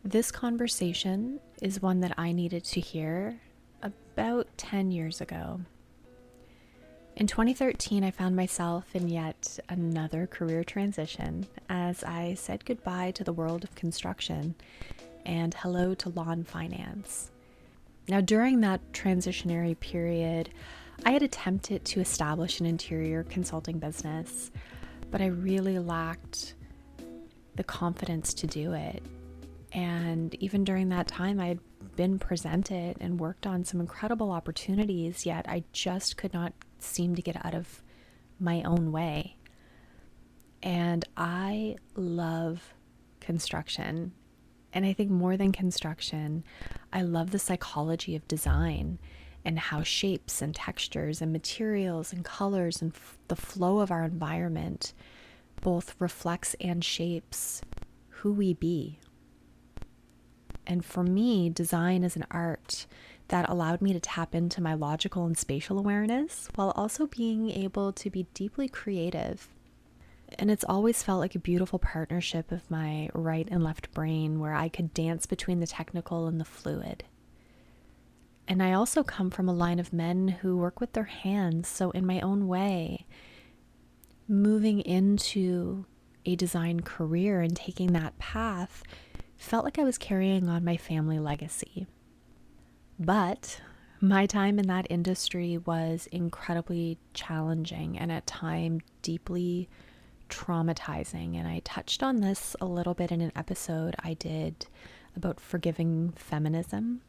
This conversation is one that I needed to hear about 10 years ago. In 2013, I found myself in yet another career transition as I said goodbye to the world of construction and hello to law and finance. Now, during that transitionary period, I had attempted to establish an interior consulting business, but I really lacked the confidence to do it. And even during that time, I had been presented and worked on some incredible opportunities, yet I just could not seem to get out of my own way. And I love construction. And I think more than construction, I love the psychology of design and how shapes and textures and materials and colors and the flow of our environment both reflects and shapes who we be. And for me, design is an art that allowed me to tap into my logical and spatial awareness while also being able to be deeply creative. And it's always felt like a beautiful partnership of my right and left brain where I could dance between the technical and the fluid. And I also come from a line of men who work with their hands, so in my own way, moving into a design career and taking that path felt like I was carrying on my family legacy. But my time in that industry was incredibly challenging and at times deeply traumatizing. And I touched on this a little bit in an episode I did about forgiving feminism.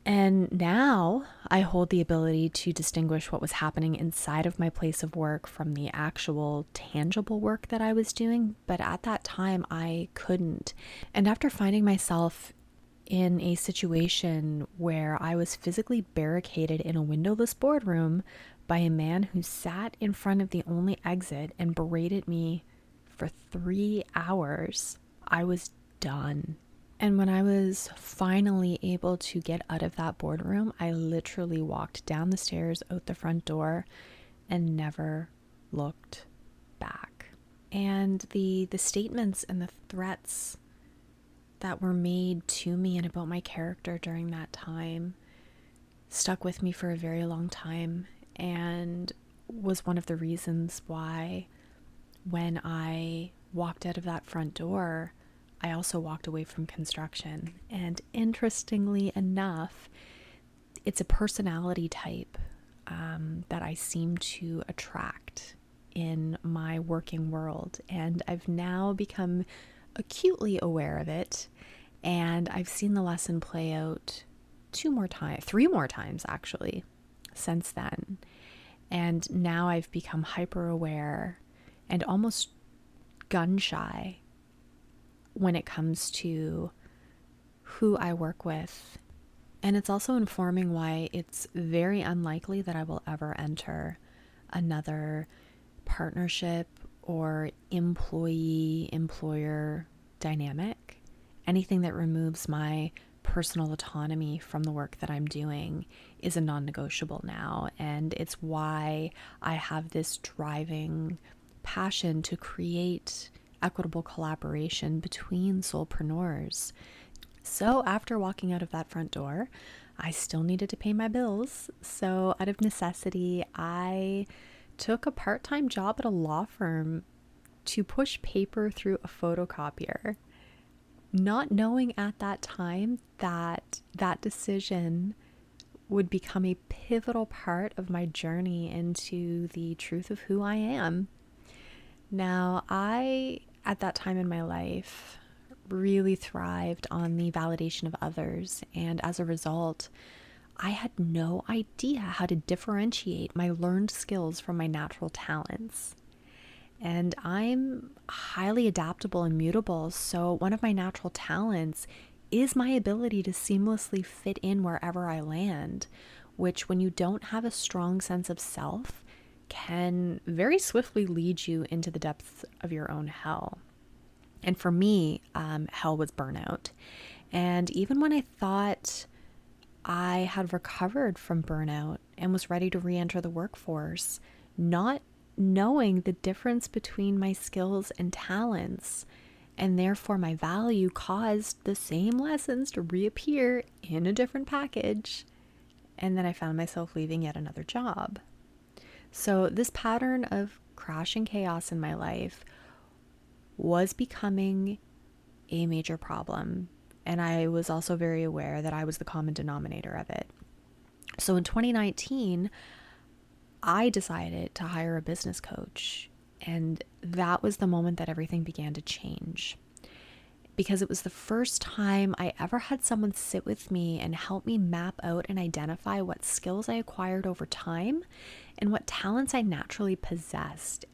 And now I hold the ability to distinguish what was happening inside of my place of work from the actual tangible work that I was doing. But at that time, I couldn't. And after finding myself in a situation where I was physically barricaded in a windowless boardroom by a man who sat in front of the only exit and berated me for 3 hours, I was done. And when I was finally able to get out of that boardroom, I literally walked down the stairs out the front door and never looked back. And the statements and the threats that were made to me and about my character during that time stuck with me for a very long time and was one of the reasons why when I walked out of that front door, I also walked away from construction. And interestingly enough, it's a personality type that I seem to attract in my working world. And I've now become acutely aware of it. And I've seen the lesson play out 3 more times actually since then. And now I've become hyper aware and almost gun shy when it comes to who I work with. And it's also informing why it's very unlikely that I will ever enter another partnership or employee-employer dynamic. Anything that removes my personal autonomy from the work that I'm doing is a non-negotiable now. And it's why I have this driving passion to create equitable collaboration between soulpreneurs. So after walking out of that front door, I still needed to pay my bills. So out of necessity, I took a part-time job at a law firm to push paper through a photocopier, not knowing at that time that that decision would become a pivotal part of my journey into the truth of who I am. Now, at that time in my life, really thrived on the validation of others. And as a result, I had no idea how to differentiate my learned skills from my natural talents. And I'm highly adaptable and mutable. So one of my natural talents is my ability to seamlessly fit in wherever I land, which when you don't have a strong sense of self, can very swiftly lead you into the depths of your own hell. And for me, hell was burnout. And even when I thought I had recovered from burnout and was ready to re-enter the workforce, not knowing the difference between my skills and talents And therefore, my value caused the same lessons to reappear in a different package. And then I found myself leaving yet another job. So this pattern of crash and chaos in my life was becoming a major problem. And I was also very aware that I was the common denominator of it. So in 2019, I decided to hire a business coach. And that was the moment that everything began to change. Because it was the first time I ever had someone sit with me and help me map out and identify what skills I acquired over time and what talents I naturally possessed.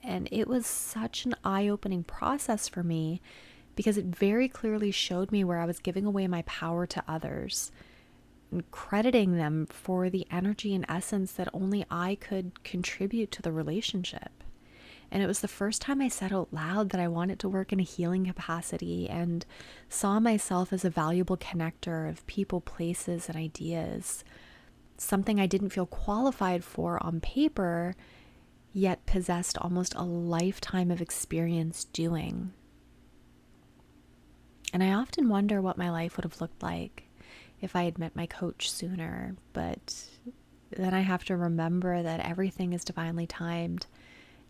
And it was such an eye-opening process for me because it very clearly showed me where I was giving away my power to others and crediting them for the energy and essence that only I could contribute to the relationship. And it was the first time I said out loud that I wanted to work in a healing capacity and saw myself as a valuable connector of people, places, and ideas. Something I didn't feel qualified for on paper, yet possessed almost a lifetime of experience doing. And I often wonder what my life would have looked like if I had met my coach sooner. But then I have to remember that everything is divinely timed.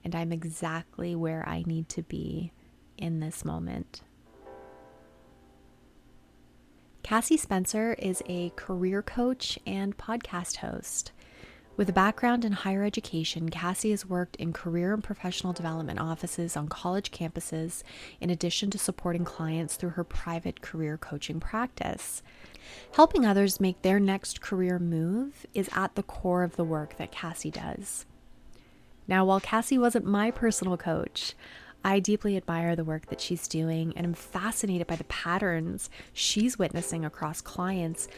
And I'm exactly where I need to be in this moment. Cassie Spencer is a career coach and podcast host. With a background in higher education, Cassie has worked in career and professional development offices on college campuses, in addition to supporting clients through her private career coaching practice. Helping others make their next career move is at the core of the work that Cassie does. Now, while Cassie wasn't my personal coach, I deeply admire the work that she's doing and am fascinated by the patterns she's witnessing across clients,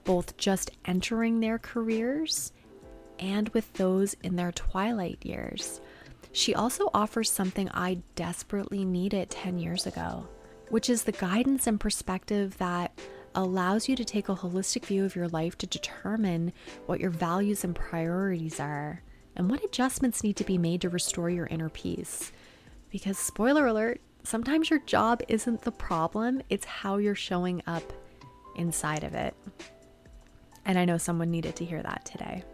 both just entering their careers and with those in their twilight years. She also offers something I desperately needed 10 years ago, which is the guidance and perspective that allows you to take a holistic view of your life to determine what your values and priorities are, and what adjustments need to be made to restore your inner peace. Because, spoiler alert, sometimes your job isn't the problem, it's how you're showing up inside of it. And I know someone needed to hear that today.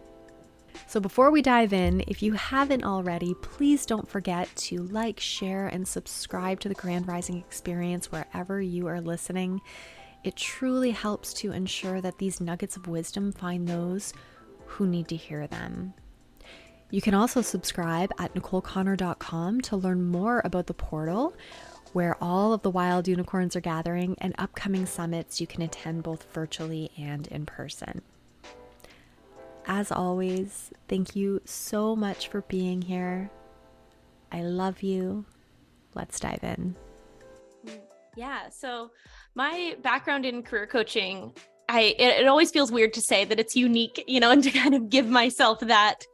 So before we dive in, if you haven't already, please don't forget to like, share, and subscribe to the Grand Rising Experience wherever you are listening. It truly helps to ensure that these nuggets of wisdom find those who need to hear them. You can also subscribe at NicoleConnor.com to learn more about the portal, where all of the wild unicorns are gathering, and upcoming summits you can attend both virtually and in person. As always, thank you so much for being here. I love you. Let's dive in. Yeah, so my background in career coaching, it always feels weird to say that it's unique, and to kind of give myself that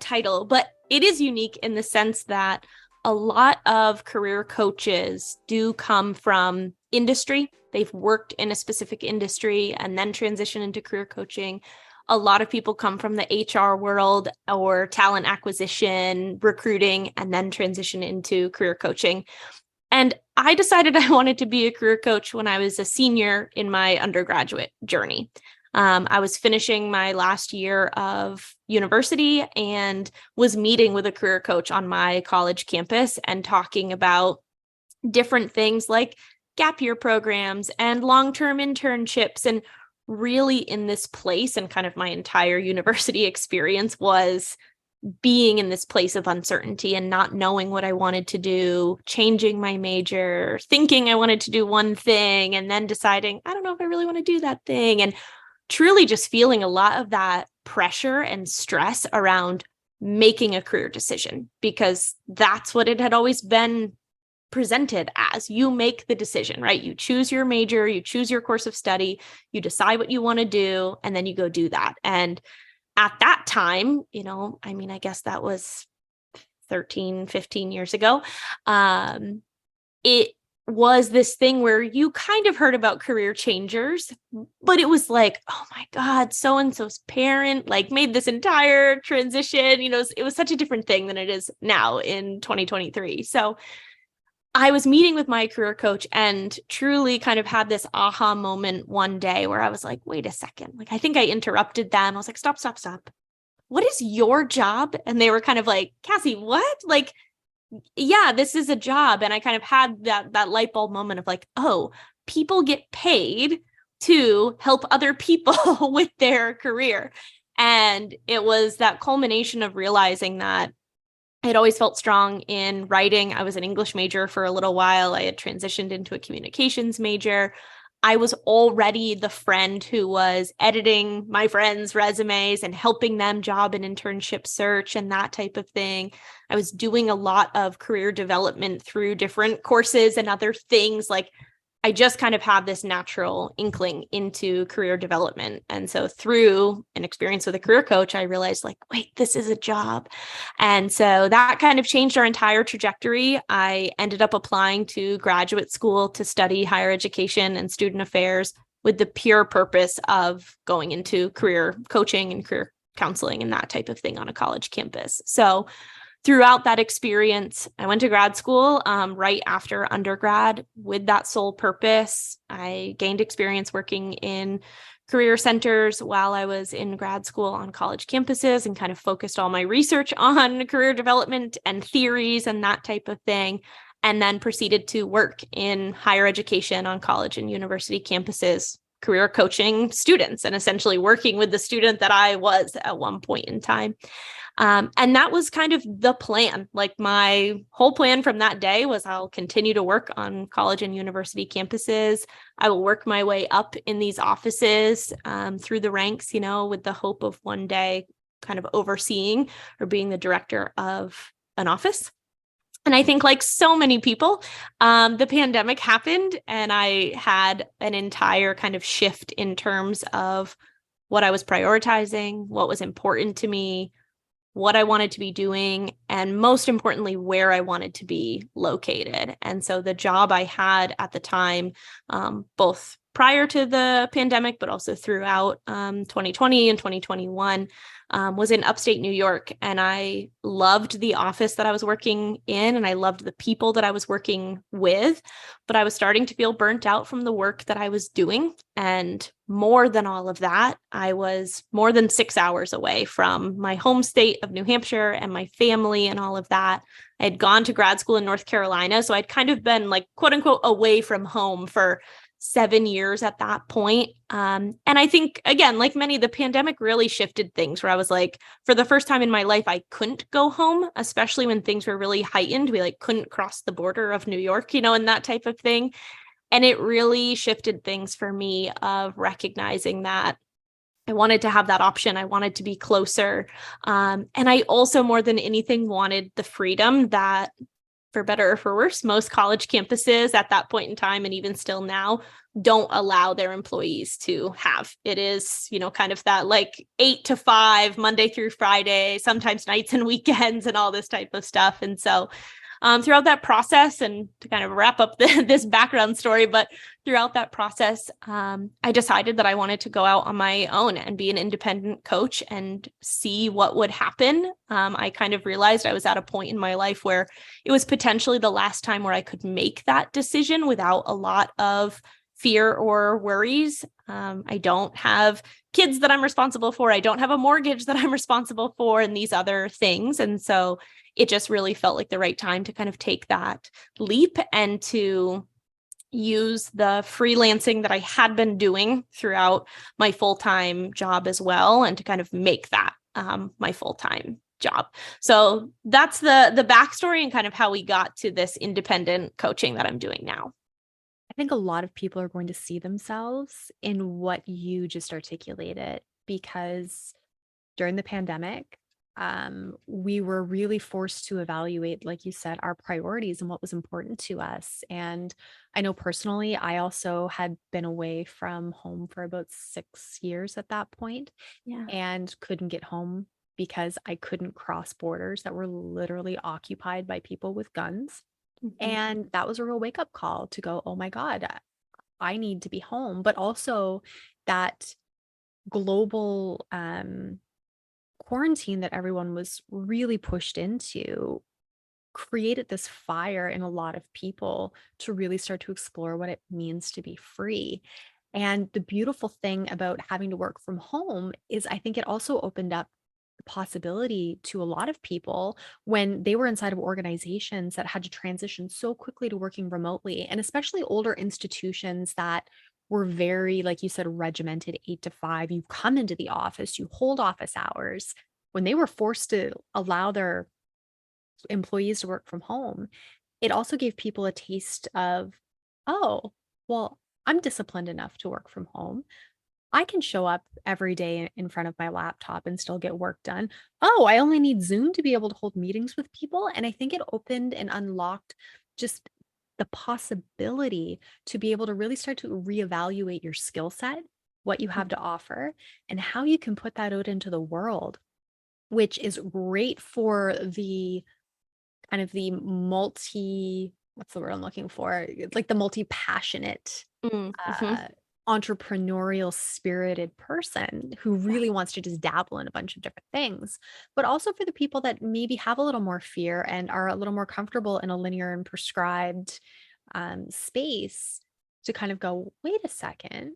title, but it is unique in the sense that a lot of career coaches do come from industry. They've worked in a specific industry and then transition into career coaching. A lot of people come from the HR world or talent acquisition, recruiting, and then transition into career coaching. And I decided I wanted to be a career coach when I was a senior in my undergraduate journey. I was finishing my last year of university and was meeting with a career coach on my college campus and talking about different things like gap year programs and long-term internships. And really in this place, and kind of my entire university experience was being in this place of uncertainty and not knowing what I wanted to do, changing my major, thinking I wanted to do one thing, and then deciding, I don't know if I really want to do that thing. And truly just feeling a lot of that pressure and stress around making a career decision, because that's what it had always been presented as. You make the decision, right? You choose your major, you choose your course of study, you decide what you want to do, and then you go do that. And at that time, I guess that was 13, 15 years ago. It was this thing where you kind of heard about career changers, but it was like, oh my God, so-and-so's parent made this entire transition. It was such a different thing than it is now in 2023. So I was meeting with my career coach and truly kind of had this aha moment one day where I was like, wait a second. Like, I think I interrupted them. I was like, stop, stop, stop. What is your job? And they were kind of like, Cassie, what? Like, yeah, this is a job. And I kind of had that light bulb moment of like, oh, people get paid to help other people with their career. And it was that culmination of realizing that I had always felt strong in writing. I was an English major for a little while. I had transitioned into a communications major. I was already the friend who was editing my friends' resumes and helping them job and internship search and that type of thing. I was doing a lot of career development through different courses and other things. Like, I just kind of had this natural inkling into career development. And so through an experience with a career coach, I realized like, wait, this is a job. And so that kind of changed our entire trajectory. I ended up applying to graduate school to study higher education and student affairs with the pure purpose of going into career coaching and career counseling and that type of thing on a college campus. So throughout that experience, I went to grad school right after undergrad with that sole purpose. I gained experience working in career centers while I was in grad school on college campuses and kind of focused all my research on career development and theories and that type of thing. And then proceeded to work in higher education on college and university campuses, career coaching students and essentially working with the student that I was at one point in time. And that was kind of the plan. Like, my whole plan from that day was I'll continue to work on college and university campuses. I will work my way up in these offices through the ranks, with the hope of one day kind of overseeing or being the director of an office. And I think, like so many people, the pandemic happened and I had an entire kind of shift in terms of what I was prioritizing, what was important to me, what I wanted to be doing, and most importantly, where I wanted to be located. And so the job I had at the time, both prior to the pandemic, but also throughout 2020 and 2021, was in upstate New York. And I loved the office that I was working in, and I loved the people that I was working with, but I was starting to feel burnt out from the work that I was doing. And more than all of that, I was more than 6 hours away from my home state of New Hampshire and my family and all of that. I had gone to grad school in North Carolina, so I'd kind of been like, quote unquote, away from home for 7 years at that point. And I think, again, like many, the pandemic really shifted things where I was like, for the first time in my life, I couldn't go home, especially when things were really heightened. We like couldn't cross the border of New York, and that type of thing. And it really shifted things for me of recognizing that I wanted to have that option. I wanted to be closer. And I also, more than anything, wanted the freedom that, for better or for worse, most college campuses at that point in time, and even still now, don't allow their employees to have. It is, kind of that like 8 to 5, Monday through Friday, sometimes nights and weekends and all this type of stuff. And so throughout that process, and to kind of wrap up this background story, but throughout that process, I decided that I wanted to go out on my own and be an independent coach and see what would happen. I kind of realized I was at a point in my life where it was potentially the last time where I could make that decision without a lot of fear or worries. I don't have kids that I'm responsible for. I don't have a mortgage that I'm responsible for, and these other things. And so it just really felt like the right time to kind of take that leap and to use the freelancing that I had been doing throughout my full-time job as well, and to kind of make that my full-time job. So that's the backstory and kind of how we got to this independent coaching that I'm doing now. I think a lot of people are going to see themselves in what you just articulated, because during the pandemic, we were really forced to evaluate, like you said, our priorities and what was important to us. And I know personally, I also had been away from home for about 6 years at that point, Yeah. and couldn't get home because I couldn't cross borders that were literally occupied by people with guns. Mhm. And that was a real wake up call to go, oh my God, I need to be home. But also that global quarantine that everyone was really pushed into created this fire in a lot of people to really start to explore what it means to be free. And the beautiful thing about having to work from home is I think it also opened up the possibility to a lot of people when they were inside of organizations that had to transition so quickly to working remotely, and especially older institutions that were very, like you said, regimented 8 to 5. You come into the office, you hold office hours. When they were forced to allow their employees to work from home, it also gave people a taste of, oh, well, I'm disciplined enough to work from home. I can show up every day in front of my laptop and still get work done. Oh, I only need Zoom to be able to hold meetings with people. And I think it opened and unlocked just the possibility to be able to really start to reevaluate your skill set, what you have to offer, and how you can put that out into the world, which is great for the kind of the what's the word I'm looking for? It's like the multi-passionate, Mm-hmm. entrepreneurial spirited person who Yeah. really wants to just dabble in a bunch of different things, but also for the people that maybe have a little more fear and are a little more comfortable in a linear and prescribed space to kind of go, wait a second,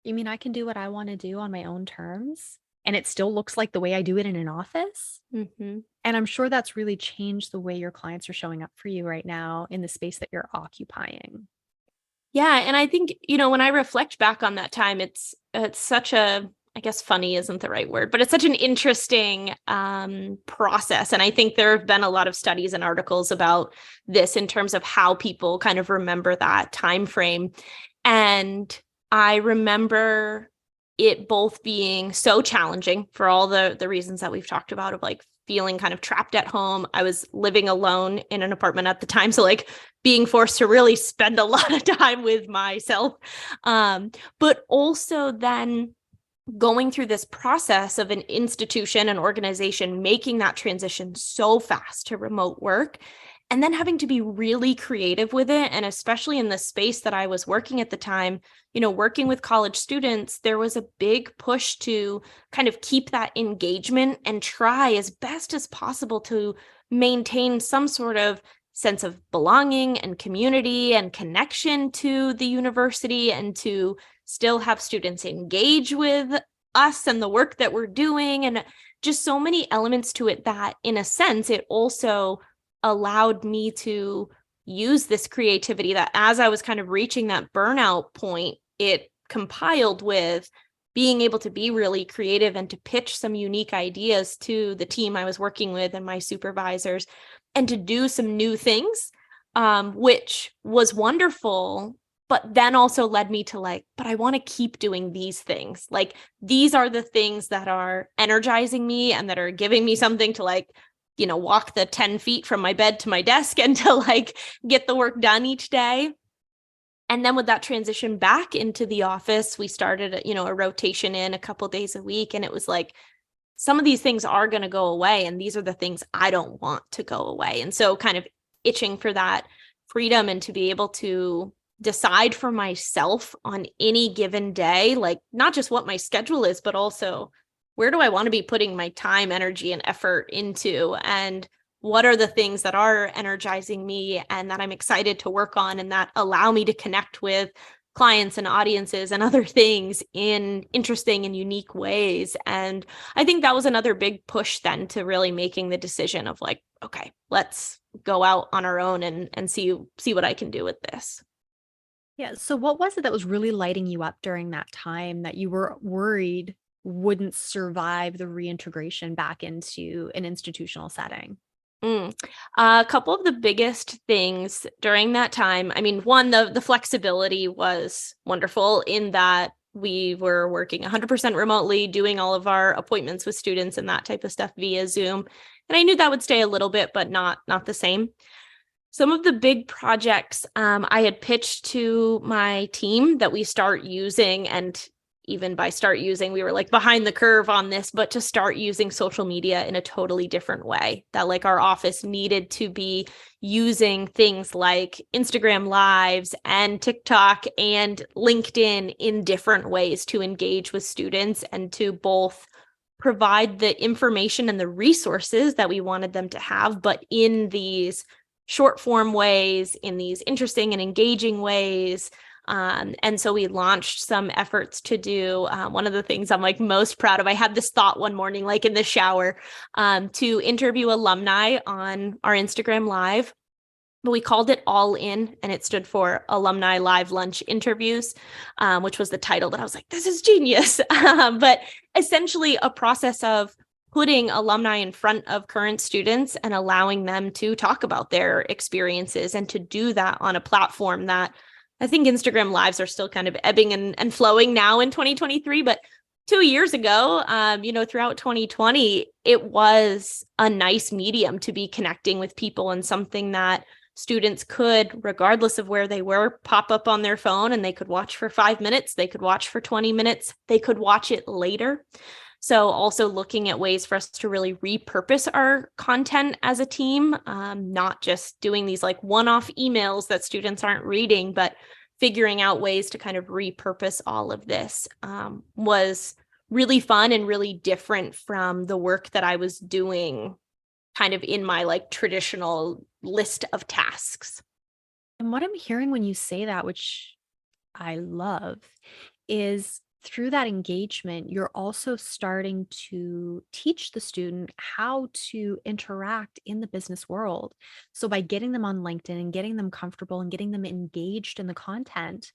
you mean I can do what I want to do on my own terms? And it still looks like the way I do it in an office? Mm-hmm. And I'm sure that's really changed the way your clients are showing up for you right now in the space that you're occupying. Yeah, and I think, when I reflect back on that time, it's such a, I guess funny isn't the right word, but it's such an interesting process. And I think there have been a lot of studies and articles about this in terms of how people kind of remember that time frame. And I remember it both being so challenging for all the reasons that we've talked about, of like feeling kind of trapped at home. I was living alone in an apartment at the time, so like being forced to really spend a lot of time with myself, but also then going through this process of an institution, an organization making that transition so fast to remote work, and then having to be really creative with it. And especially in the space that I was working at the time, working with college students, there was a big push to kind of keep that engagement and try as best as possible to maintain some sort of sense of belonging and community and connection to the university, and to still have students engage with us and the work that we're doing, and just so many elements to it that, in a sense, it also allowed me to use this creativity that, as I was kind of reaching that burnout point, it compiled with being able to be really creative and to pitch some unique ideas to the team I was working with and my supervisors, and to do some new things, which was wonderful, but then also led me to like, but I want to keep doing these things. Like, these are the things that are energizing me and that are giving me something to like, walk the 10 feet from my bed to my desk and to like get the work done each day. And then with that transition back into the office, we started, a rotation in a couple days a week. And it was like, some of these things are going to go away, and these are the things I don't want to go away. And so kind of itching for that freedom and to be able to decide for myself on any given day, like not just what my schedule is, but also where do I want to be putting my time, energy, and effort into, and what are the things that are energizing me and that I'm excited to work on and that allow me to connect with clients and audiences and other things in interesting and unique ways. And I think that was another big push then to really making the decision of like, okay, let's go out on our own and see what I can do with this. Yeah. So, what was it that was really lighting you up during that time that you were worried wouldn't survive the reintegration back into an institutional setting? Mm. A couple of the biggest things during that time. I mean, one, the flexibility was wonderful in that we were working 100% remotely, doing all of our appointments with students and that type of stuff via Zoom. And I knew that would stay a little bit, but not the same. Some of the big projects I had pitched to my team that we start using, and even by start using, we were like behind the curve on this, but to start using social media in a totally different way, that like our office needed to be using things like Instagram lives and TikTok and LinkedIn in different ways to engage with students and to both provide the information and the resources that we wanted them to have, but in these short form ways, in these interesting and engaging ways. And so we launched some efforts to do one of the things I'm like most proud of. I had this thought one morning, like in the shower, to interview alumni on our Instagram Live. But we called it All In, and it stood for Alumni Live Lunch Interviews, which was the title that I was like, this is genius. But essentially a process of putting alumni in front of current students and allowing them to talk about their experiences, and to do that on a platform that I think Instagram Lives are still kind of ebbing and flowing now in 2023. But 2 years ago, throughout 2020, it was a nice medium to be connecting with people, and something that students could, regardless of where they were, pop up on their phone, and they could watch for 5 minutes, they could watch for 20 minutes, they could watch it later. So also looking at ways for us to really repurpose our content as a team, not just doing these like one-off emails that students aren't reading, but figuring out ways to kind of repurpose all of this was really fun and really different from the work that I was doing kind of in my like traditional list of tasks. And what I'm hearing when you say that, which I love, is through that engagement, you're also starting to teach the student how to interact in the business world. So by getting them on LinkedIn and getting them comfortable and getting them engaged in the content,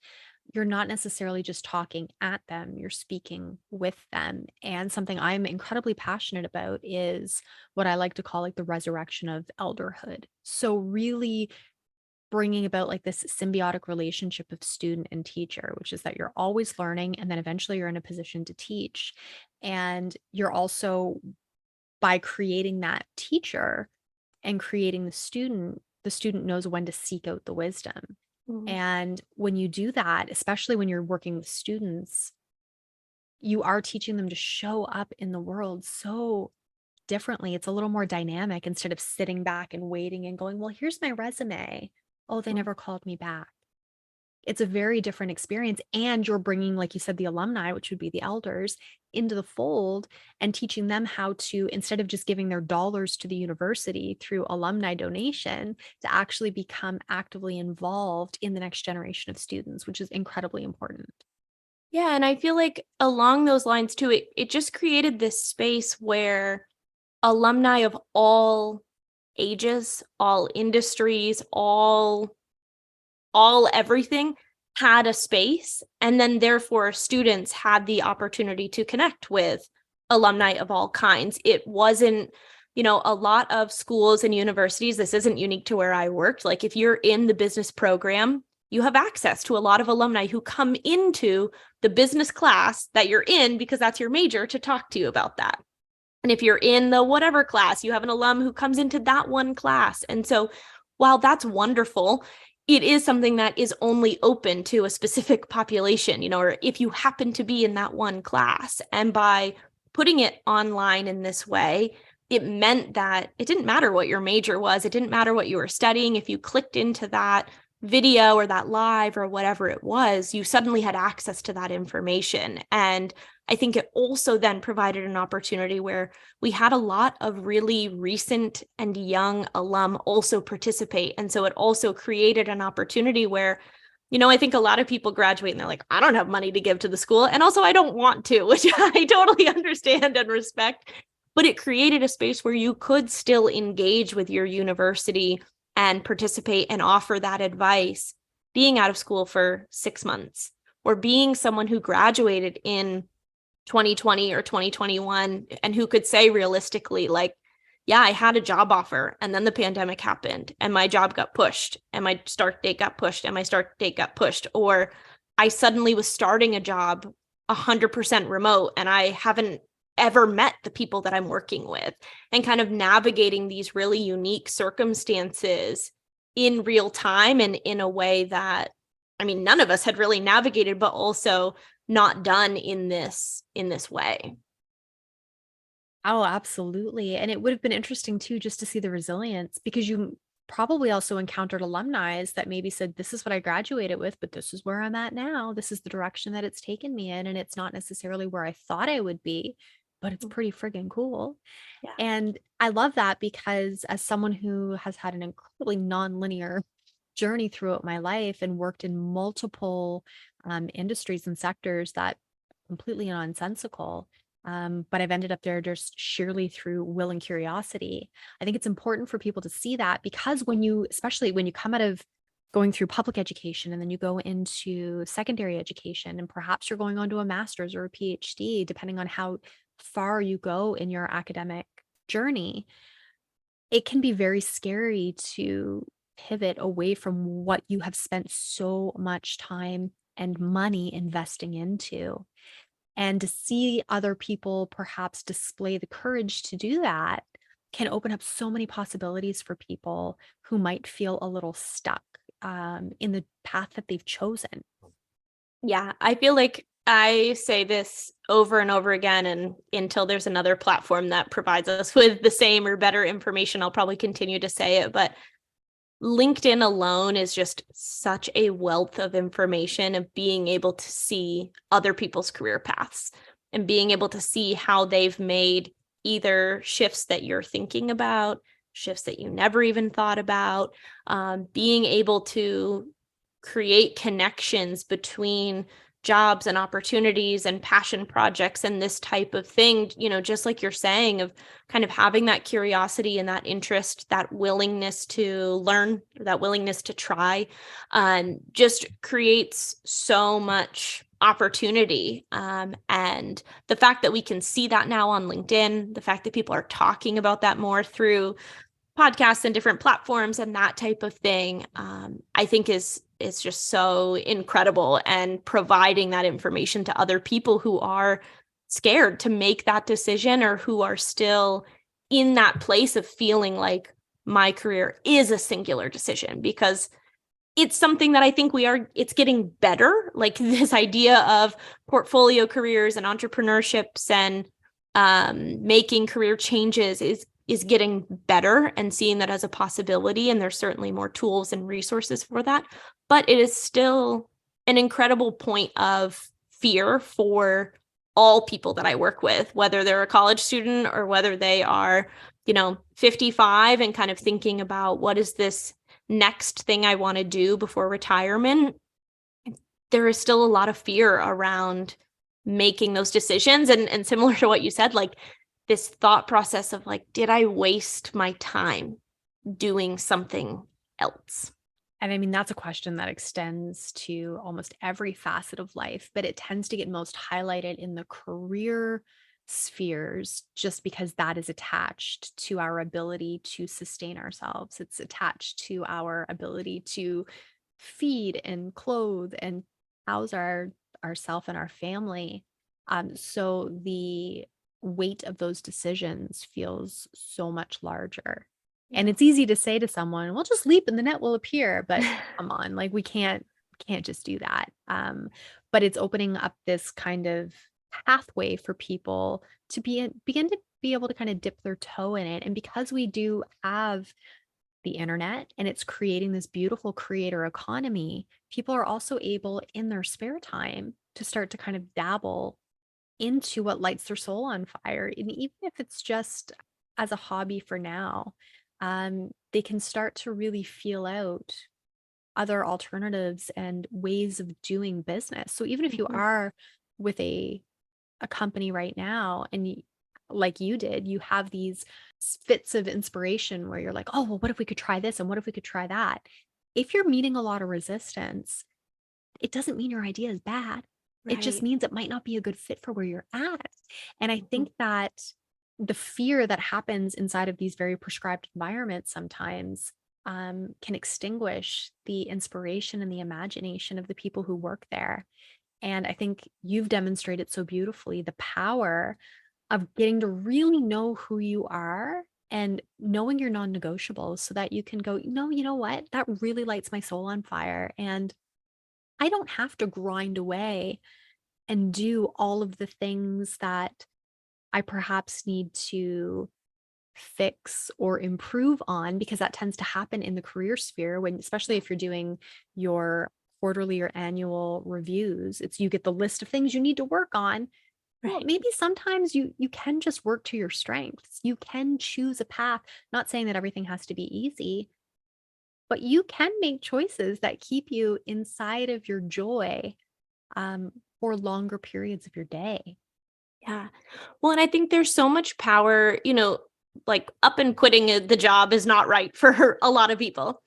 you're not necessarily just talking at them, you're speaking with them. And something I'm incredibly passionate about is what I like to call like the resurrection of elderhood. So really bringing about like this symbiotic relationship of student and teacher, which is that you're always learning, and then eventually you're in a position to teach. And you're also, by creating that teacher and creating the student knows when to seek out the wisdom. And when you do that, especially when you're working with students, you are teaching them to show up in the world so differently. It's a little more dynamic instead of sitting back and waiting and going, well, here's my resume. Oh, they never called me back. It's a very different experience. And you're bringing, like you said, the alumni, which would be the elders, into the fold and teaching them how to, instead of just giving their dollars to the university through alumni donation, to actually become actively involved in the next generation of students, which is incredibly important. Yeah. And I feel like along those lines too, it just created this space where alumni of all ages, all industries, all everything had a space. And then therefore students had the opportunity to connect with alumni of all kinds. It wasn't, a lot of schools and universities, this isn't unique to where I worked. Like if you're in the business program, you have access to a lot of alumni who come into the business class that you're in because that's your major to talk to you about that. And if you're in the whatever class, you have an alum who comes into that one class. And so while that's wonderful, it is something that is only open to a specific population, or if you happen to be in that one class. And by putting it online in this way, it meant that it didn't matter what your major was. It didn't matter what you were studying. If you clicked into that video or that live or whatever it was, you suddenly had access to that information. And I think it also then provided an opportunity where we had a lot of really recent and young alum also participate. And so it also created an opportunity where, I think a lot of people graduate and they're like, I don't have money to give to the school. And also I don't want to, which I totally understand and respect. But it created a space where you could still engage with your university and participate and offer that advice, being out of school for 6 months or being someone who graduated in 2020 or 2021 and who could say realistically, like, yeah, I had a job offer and then the pandemic happened and my job got pushed and my start date got pushed and my start date got pushed. Or I suddenly was starting a job 100% remote and I haven't ever met the people that I'm working with, and kind of navigating these really unique circumstances in real time and in a way that, none of us had really navigated, but also not done in this way. Oh, absolutely. And it would have been interesting too, just to see the resilience, because you probably also encountered alumni that maybe said, this is what I graduated with, but this is where I'm at now. This is the direction that it's taken me in. And it's not necessarily where I thought I would be, but it's pretty friggin' cool. Yeah. And I love that because as someone who has had an incredibly nonlinear journey throughout my life and worked in multiple industries and sectors that completely nonsensical, but I've ended up there just sheerly through will and curiosity. I think it's important for people to see that because when you, especially when you come out of going through public education and then you go into secondary education and perhaps you're going on to a master's or a PhD, depending on how far you go in your academic journey, it can be very scary to pivot away from what you have spent so much time and money investing into. And to see other people perhaps display the courage to do that can open up so many possibilities for people who might feel a little stuck in the path that they've chosen. Yeah, I feel like I say this over and over again, and until there's another platform that provides us with the same or better information, I'll probably continue to say it. But LinkedIn alone is just such a wealth of information of being able to see other people's career paths and being able to see how they've made either shifts that you're thinking about, shifts that you never even thought about, being able to create connections between jobs and opportunities and passion projects and this type of thing, just like you're saying, of kind of having that curiosity and that interest, that willingness to learn, that willingness to try, just creates so much opportunity. And the fact that we can see that now on LinkedIn, the fact that people are talking about that more through podcasts and different platforms and that type of thing, I think is just so incredible, and providing that information to other people who are scared to make that decision or who are still in that place of feeling like my career is a singular decision, because it's something that I think it's getting better. Like this idea of portfolio careers and entrepreneurships and making career changes is getting better, and seeing that as a possibility. And there's certainly more tools and resources for that. But it is still an incredible point of fear for all people that I work with, whether they're a college student or whether they are, 55 and kind of thinking about what is this next thing I want to do before retirement. There is still a lot of fear around making those decisions. And similar to what you said, like this thought process of like, did I waste my time doing something else? And I mean, that's a question that extends to almost every facet of life, but it tends to get most highlighted in the career spheres just because that is attached to our ability to sustain ourselves. It's attached to our ability to feed and clothe and house ourself and our family. So the weight of those decisions feels so much larger. And it's easy to say to someone, well, just leap and the net will appear. But come on, like we can't just do that. But it's opening up this kind of pathway for people to begin to be able to kind of dip their toe in it. And because we do have the internet and it's creating this beautiful creator economy, people are also able in their spare time to start to kind of dabble into what lights their soul on fire. And even if it's just as a hobby for now, they can start to really feel out other alternatives and ways of doing business. So even if you are with a company right now and like you did, you have these fits of inspiration where you're like, oh, well, what if we could try this? And what if we could try that? If you're meeting a lot of resistance, it doesn't mean your idea is bad. It just means it might not be a good fit for where you're at. And I think that the fear that happens inside of these very prescribed environments sometimes can extinguish the inspiration and the imagination of the people who work there. And I think you've demonstrated so beautifully the power of getting to really know who you are and knowing your non-negotiables so that you can go, no, you know what? That really lights my soul on fire. And I don't have to grind away and do all of the things that I perhaps need to fix or improve on, because that tends to happen in the career sphere when, especially if you're doing your quarterly or annual reviews, it's you get the list of things you need to work on. Well, Right. maybe sometimes you can just work to your strengths. You can choose a path, not saying that everything has to be easy, but you can make choices that keep you inside of your joy for longer periods of your day. Yeah. Well, and I think there's so much power, like up and quitting the job is not right for a lot of people.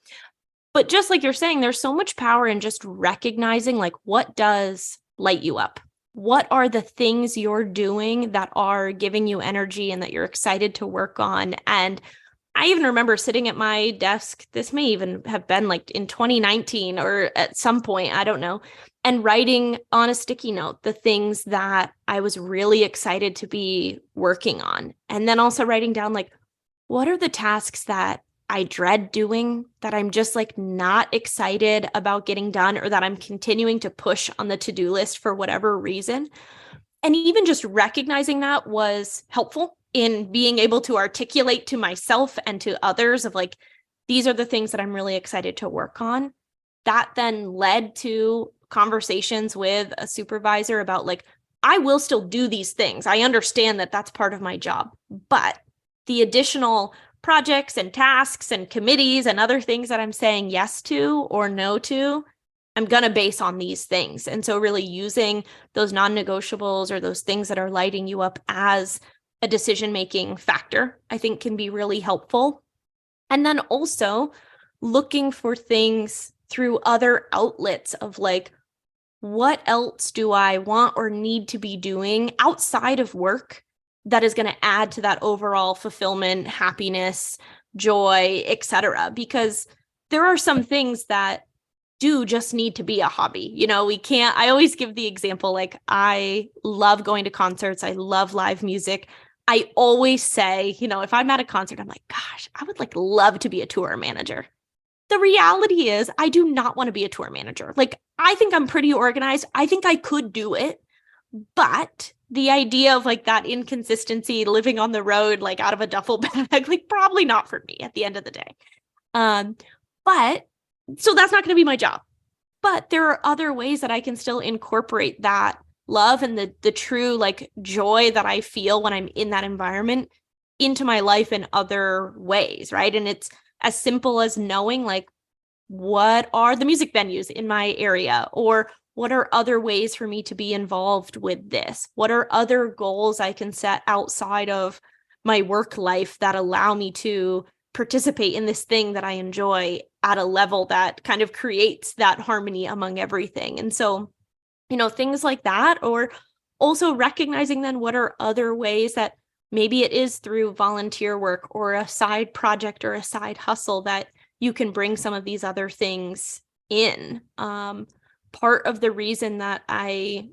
But just like you're saying, there's so much power in just recognizing like what does light you up? What are the things you're doing that are giving you energy and that you're excited to work on? And I even remember sitting at my desk, this may even have been like in 2019 or at some point, I don't know, and writing on a sticky note the things that I was really excited to be working on. And then also writing down like, what are the tasks that I dread doing that I'm just like not excited about getting done or that I'm continuing to push on the to-do list for whatever reason? And even just recognizing that was helpful in being able to articulate to myself and to others of like, these are the things that I'm really excited to work on. That then led to conversations with a supervisor about like, I will still do these things. I understand that that's part of my job, but the additional projects and tasks and committees and other things that I'm saying yes to or no to, I'm going to base on these things. And so really using those non-negotiables or those things that are lighting you up as a decision-making factor, I think can be really helpful. And then also looking for things through other outlets of like, what else do I want or need to be doing outside of work that is going to add to that overall fulfillment, happiness, joy, etc. Because there are some things that do just need to be a hobby. We can't, I always give the example, like I love going to concerts. I love live music. I always say, if I'm at a concert, I'm like, gosh, I would like love to be a tour manager. The reality is I do not want to be a tour manager. Like I think I'm pretty organized. I think I could do it, but the idea of like that inconsistency, living on the road, like out of a duffel bag, like probably not for me at the end of the day. But so that's not going to be my job. But there are other ways that I can still incorporate that love and the true like joy that I feel when I'm in that environment into my life in other ways, right? And it's as simple as knowing like what are the music venues in my area, or what are other ways for me to be involved with this? What are other goals I can set outside of my work life that allow me to participate in this thing that I enjoy at a level that kind of creates that harmony among everything? And so, things like that, or also recognizing then what are other ways that maybe it is through volunteer work or a side project or a side hustle that you can bring some of these other things in. Part of the reason that I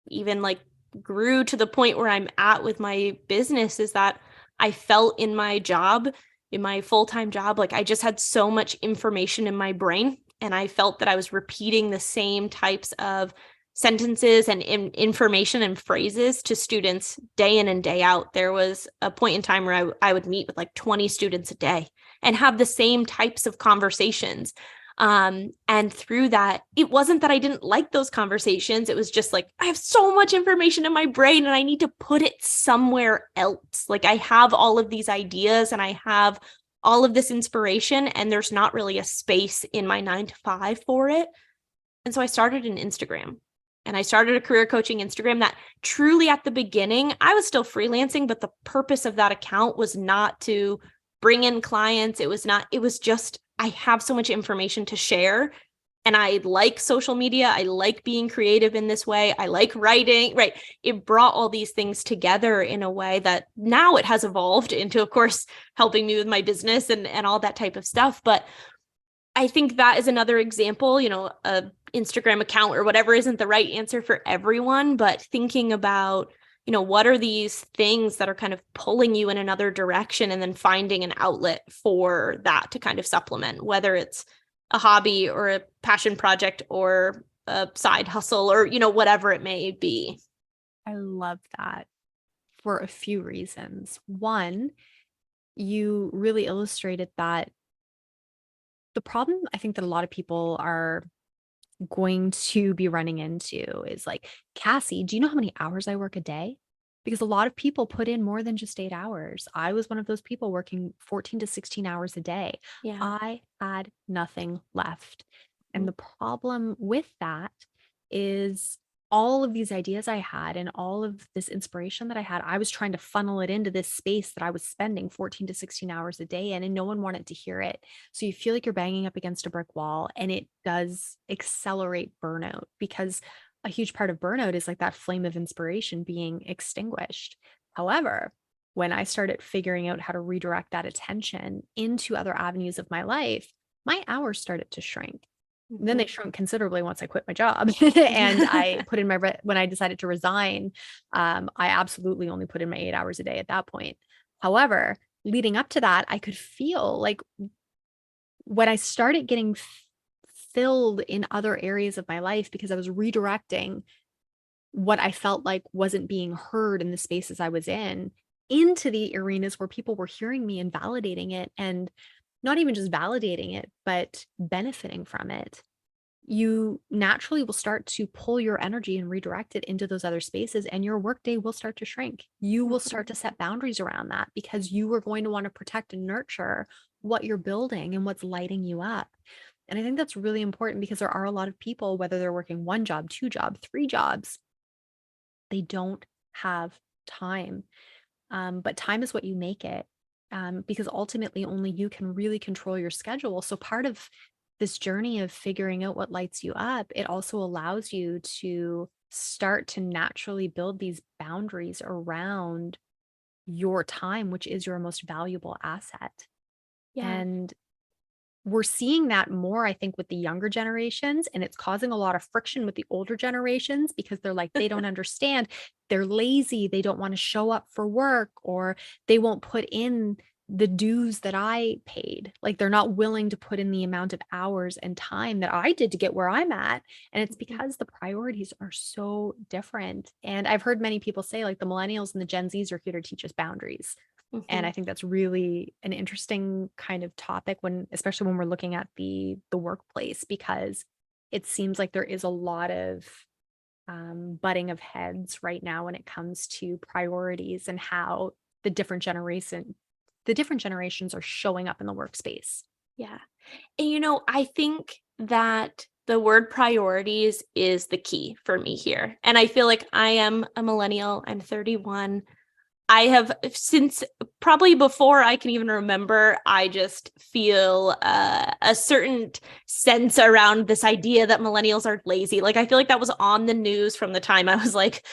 even like grew to the point where I'm at with my business is that I felt in my job, in my full-time job, like I just had so much information in my brain, and I felt that I was repeating the same types of sentences and information and phrases to students day in and day out. There was a point in time where I would meet with like 20 students a day and have the same types of conversations. And through that, it wasn't that I didn't like those conversations. It was just like, I have so much information in my brain and I need to put it somewhere else. Like I have all of these ideas and I have all of this inspiration, and there's not really a space in my 9 to 5 for it. And so I started an Instagram. And I started a career coaching Instagram that truly at the beginning, I was still freelancing, but the purpose of that account was not to bring in clients. It was just, I have so much information to share. And I like social media. I like being creative in this way. I like writing, right? It brought all these things together in a way that now it has evolved into, of course, helping me with my business and all that type of stuff. But I think that is another example, a Instagram account or whatever isn't the right answer for everyone, but thinking about, what are these things that are kind of pulling you in another direction, and then finding an outlet for that to kind of supplement, whether it's a hobby or a passion project or a side hustle or, whatever it may be. I love that for a few reasons. One, you really illustrated that the problem I think that a lot of people are going to be running into is like, Cassie, do you know how many hours I work a day? Because a lot of people put in more than just 8 hours. I was one of those people working 14 to 16 hours a day. Yeah. I had nothing left. And Mhm. the problem with that is all of these ideas I had and all of this inspiration that I had, I was trying to funnel it into this space that I was spending 14 to 16 hours a day in, and no one wanted to hear it. So you feel like you're banging up against a brick wall, and it does accelerate burnout because a huge part of burnout is like that flame of inspiration being extinguished. However, when I started figuring out how to redirect that attention into other avenues of my life, my hours started to shrink. Then they Mhm. shrunk considerably once I quit my job. And I put in when I decided to resign, I absolutely only put in my 8 hours a day at that point. However, leading up to that, I could feel like when I started getting filled in other areas of my life because I was redirecting what I felt like wasn't being heard in the spaces I was in into the arenas where people were hearing me and validating it, and not even just validating it, but benefiting from it. You naturally will start to pull your energy and redirect it into those other spaces, and your workday will start to shrink. You will Mhm. start to set boundaries around that because you are going to want to protect and nurture what you're building and what's lighting you up. And I think that's really important because there are a lot of people, whether they're working one job, two jobs, three jobs, they don't have time. But time is what you make it, because ultimately only you can really control your schedule. So part of this journey of figuring out what lights you up, it also allows you to start to naturally build these boundaries around your time, which is your most valuable asset. Yeah. And we're seeing that more, I think, with the younger generations, and it's causing a lot of friction with the older generations because they're like, they don't understand. They're lazy. They don't want to show up for work, or they won't put in the dues that I paid. Like they're not willing to put in the amount of hours and time that I did to get where I'm at. And it's Mhm. because the priorities are so different. And I've heard many people say, like, the millennials and the Gen Zs are here to teach us boundaries. And Mhm. I think that's really an interesting kind of topic when, especially when we're looking at the workplace, because it seems like there is a lot of butting of heads right now when it comes to priorities and how the different generations are showing up in the workspace. Yeah. And I think that the word priorities is the key for me here. And I feel like I am a millennial. I'm 31. I have, since probably before I can even remember, I just feel a certain sense around this idea that millennials are lazy. Like, I feel like that was on the news from the time I was like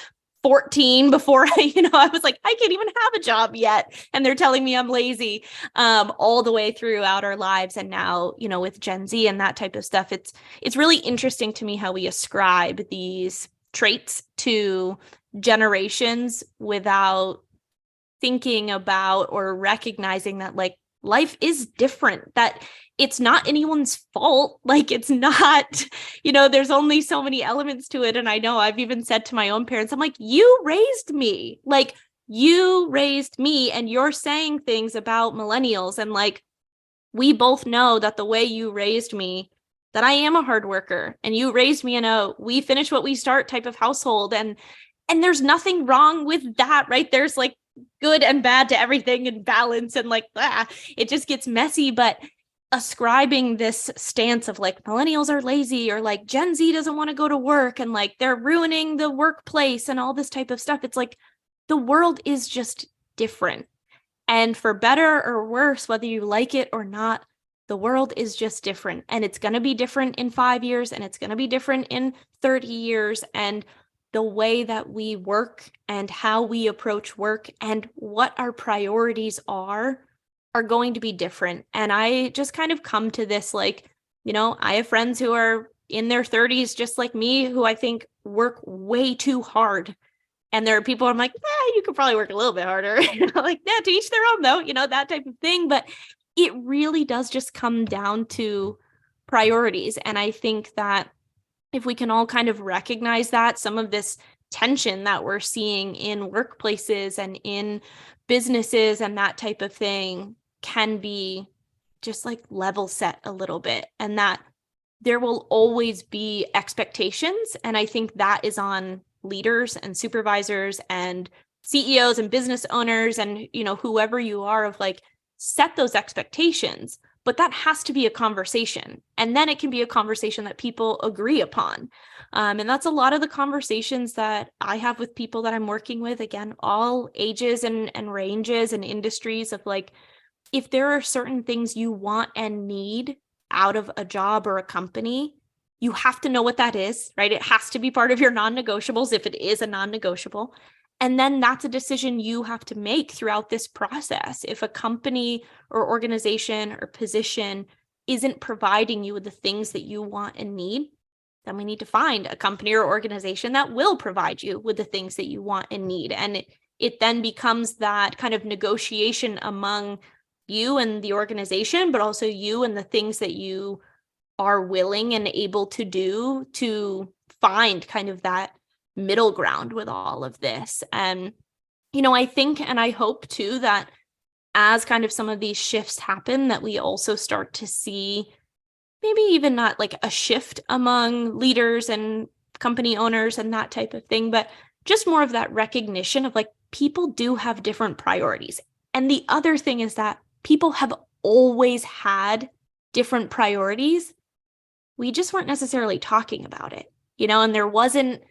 14 before I was like, I can't even have a job yet. And they're telling me I'm lazy, all the way throughout our lives. And now, with Gen Z and that type of stuff, it's really interesting to me how we ascribe these traits to generations without thinking about or recognizing that, like, life is different, that it's not anyone's fault. Like, it's not, there's only so many elements to it. And I know I've even said to my own parents, I'm like, you raised me. Like, you raised me, and you're saying things about millennials. And like, we both know that the way you raised me, that I am a hard worker, and you raised me in a we finish what we start type of household. And there's nothing wrong with that, right? There's like good and bad to everything and balance, and like, it just gets messy. But ascribing this stance of like millennials are lazy, or like Gen Z doesn't want to go to work, and like they're ruining the workplace and all this type of stuff. It's like the world is just different. And for better or worse, whether you like it or not, the world is just different. And it's going to be different in 5 years, and it's going to be different in 30 years. And the way that we work and how we approach work and what our priorities are going to be different. And I just kind of come to this like, I have friends who are in their 30s, just like me, who I think work way too hard. And there are people I'm like, you could probably work a little bit harder. Like, yeah, to each their own, though, that type of thing. But it really does just come down to priorities. And I think that if we can all kind of recognize that, some of this tension that we're seeing in workplaces and in businesses and that type of thing can be just like level set a little bit. And that there will always be expectations. And I think that is on leaders and supervisors and CEOs and business owners and, whoever you are, of like, set those expectations. But that has to be a conversation. And then it can be a conversation that people agree upon. And that's a lot of the conversations that I have with people that I'm working with, again, all ages and ranges and industries, of like, if there are certain things you want and need out of a job or a company, you have to know what that is, right? It has to be part of your non-negotiables if it is a non-negotiable. And then that's a decision you have to make throughout this process. If a company or organization or position isn't providing you with the things that you want and need, then we need to find a company or organization that will provide you with the things that you want and need. And it then becomes that kind of negotiation among you and the organization, but also you and the things that you are willing and able to do to find kind of that middle ground with all of this. And, I think, and I hope too, that as kind of some of these shifts happen, that we also start to see maybe even not like a shift among leaders and company owners and that type of thing, but just more of that recognition of like, people do have different priorities. And the other thing is that people have always had different priorities. We just weren't necessarily talking about it, and there wasn't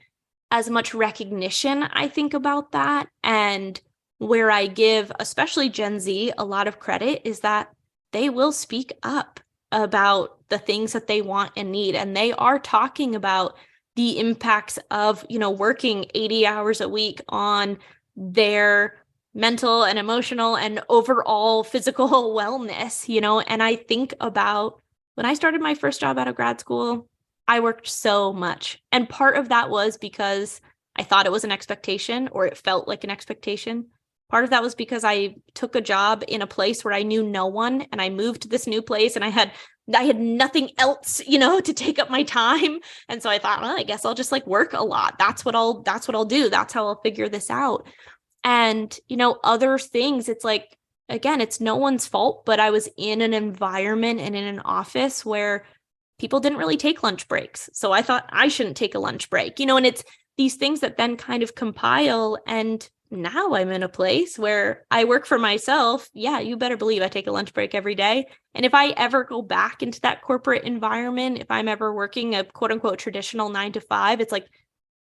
as much recognition, I think, about that. And where I give, especially Gen Z, a lot of credit is that they will speak up about the things that they want and need. And they are talking about the impacts of, working 80 hours a week on their mental and emotional and overall physical wellness, and I think about when I started my first job out of grad school, I worked so much. And part of that was because I thought it was an expectation, or it felt like an expectation. Part of that was because I took a job in a place where I knew no one, and I moved to this new place and I had nothing else, to take up my time. And so I thought, well, I guess I'll just like work a lot. That's what I'll do. That's how I'll figure this out. And, other things, it's like, again, it's no one's fault, but I was in an environment and in an office where people didn't really take lunch breaks. So I thought I shouldn't take a lunch break, and it's these things that then kind of compile. And now I'm in a place where I work for myself. Yeah, you better believe I take a lunch break every day. And if I ever go back into that corporate environment, if I'm ever working a quote unquote traditional 9 to 5, it's like,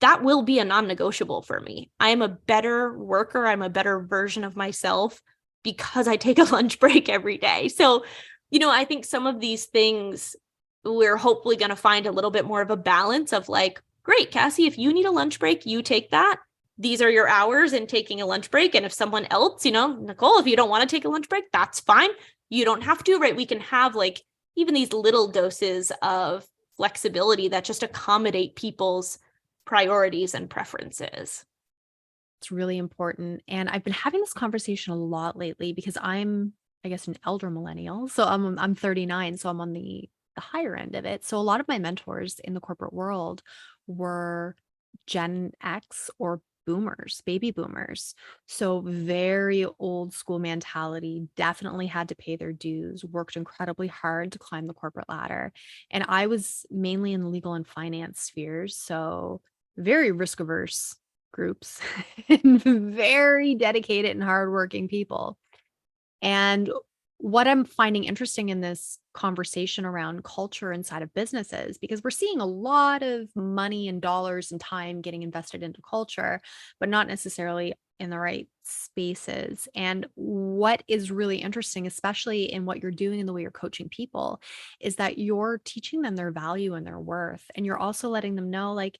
that will be a non-negotiable for me. I am a better worker. I'm a better version of myself because I take a lunch break every day. So, I think some of these things we're hopefully going to find a little bit more of a balance of like, great, Cassie, if you need a lunch break, you take that. These are your hours in taking a lunch break. And if someone else, Nicole, if you don't want to take a lunch break, that's fine. You don't have to, right? We can have like even these little doses of flexibility that just accommodate people's priorities and preferences. It's really important. And I've been having this conversation a lot lately because I'm, I guess, an elder millennial. So I'm 39, so I'm on the higher end of it. So a lot of my mentors in the corporate world were Gen X or boomers, baby boomers. So very old school mentality, definitely had to pay their dues, worked incredibly hard to climb the corporate ladder. And I was mainly in the legal and finance spheres. So very risk averse groups and very dedicated and hardworking people. And what I'm finding interesting in this conversation around culture inside of businesses, because we're seeing a lot of money and dollars and time getting invested into culture, but not necessarily in the right spaces. And what is really interesting, especially in what you're doing and the way you're coaching people, is that you're teaching them their value and their worth. And you're also letting them know, like,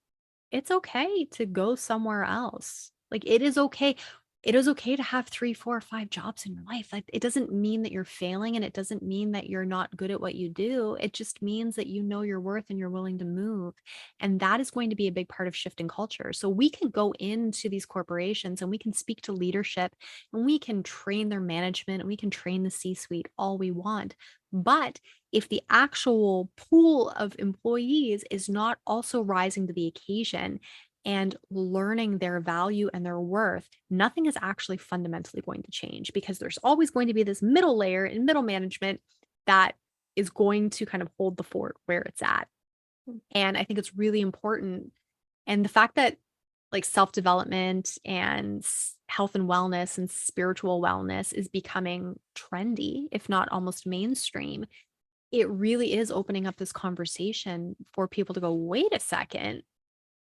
it's okay to go somewhere else. Like, it is okay. It is okay to have 3, 4, 5 jobs in your life. Like, it doesn't mean that you're failing, and it doesn't mean that you're not good at what you do. It just means that you know your worth and you're willing to move. And that is going to be a big part of shifting culture. So we can go into these corporations and we can speak to leadership and we can train their management and we can train the C-suite all we want. But if the actual pool of employees is not also rising to the occasion and learning their value and their worth, nothing is actually fundamentally going to change, because there's always going to be this middle layer in middle management that is going to kind of hold the fort where it's at. And I think it's really important. And the fact that like self-development and health and wellness and spiritual wellness is becoming trendy, if not almost mainstream, it really is opening up this conversation for people to go, wait a second,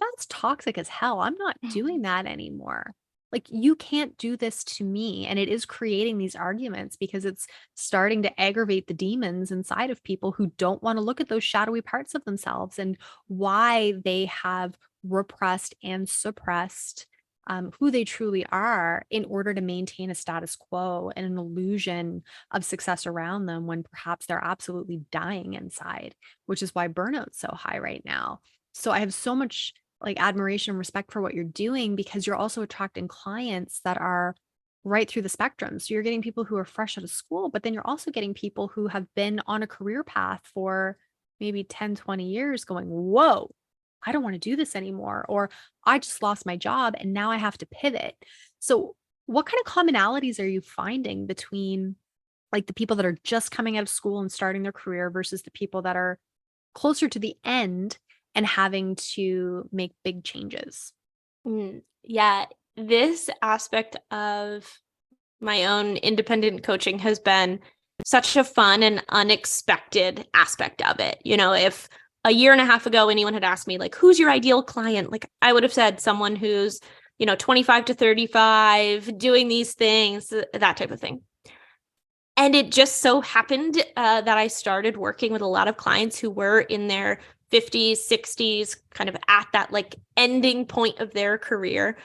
that's toxic as hell. I'm not doing that anymore. Like, you can't do this to me. And it is creating these arguments because it's starting to aggravate the demons inside of people who don't want to look at those shadowy parts of themselves and why they have repressed and suppressed who they truly are in order to maintain a status quo and an illusion of success around them when perhaps they're absolutely dying inside, which is why burnout's so high right now. So I have so much like admiration and respect for what you're doing because you're also attracting clients that are right through the spectrum. So you're getting people who are fresh out of school, but then you're also getting people who have been on a career path for maybe 10, 20 years going, whoa, I don't want to do this anymore. Or I just lost my job and now I have to pivot. So what kind of commonalities are you finding between like the people that are just coming out of school and starting their career versus the people that are closer to the end and having to make big changes? Yeah, this aspect of my own independent coaching has been such a fun and unexpected aspect of it. You know, if a year and a half ago anyone had asked me like, who's your ideal client? Like I would have said someone who's, 25 to 35, doing these things, that type of thing. And it just so happened that I started working with a lot of clients who were in their 50s, 60s, kind of at that like ending point of their career.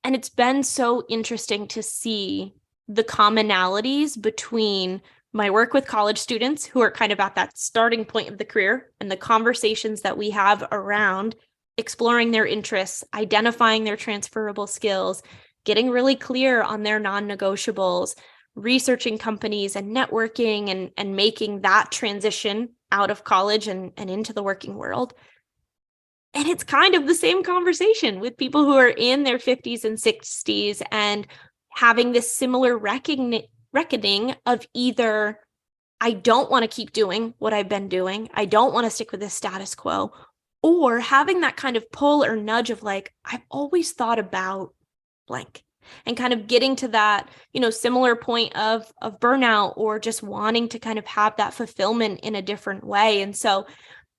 And it's been so interesting to see the commonalities between my work with college students who are kind of at that starting point of the career and the conversations that we have around exploring their interests, identifying their transferable skills, getting really clear on their non-negotiables, researching companies and networking and making that transition out of college and into the working world. And it's kind of the same conversation with people who are in their 50s and 60s and having this similar reckoning of either I don't want to keep doing what I've been doing, I don't want to stick with the status quo, or having that kind of pull or nudge of like, I've always thought about blank, and kind of getting to that, similar point of burnout or just wanting to kind of have that fulfillment in a different way. And so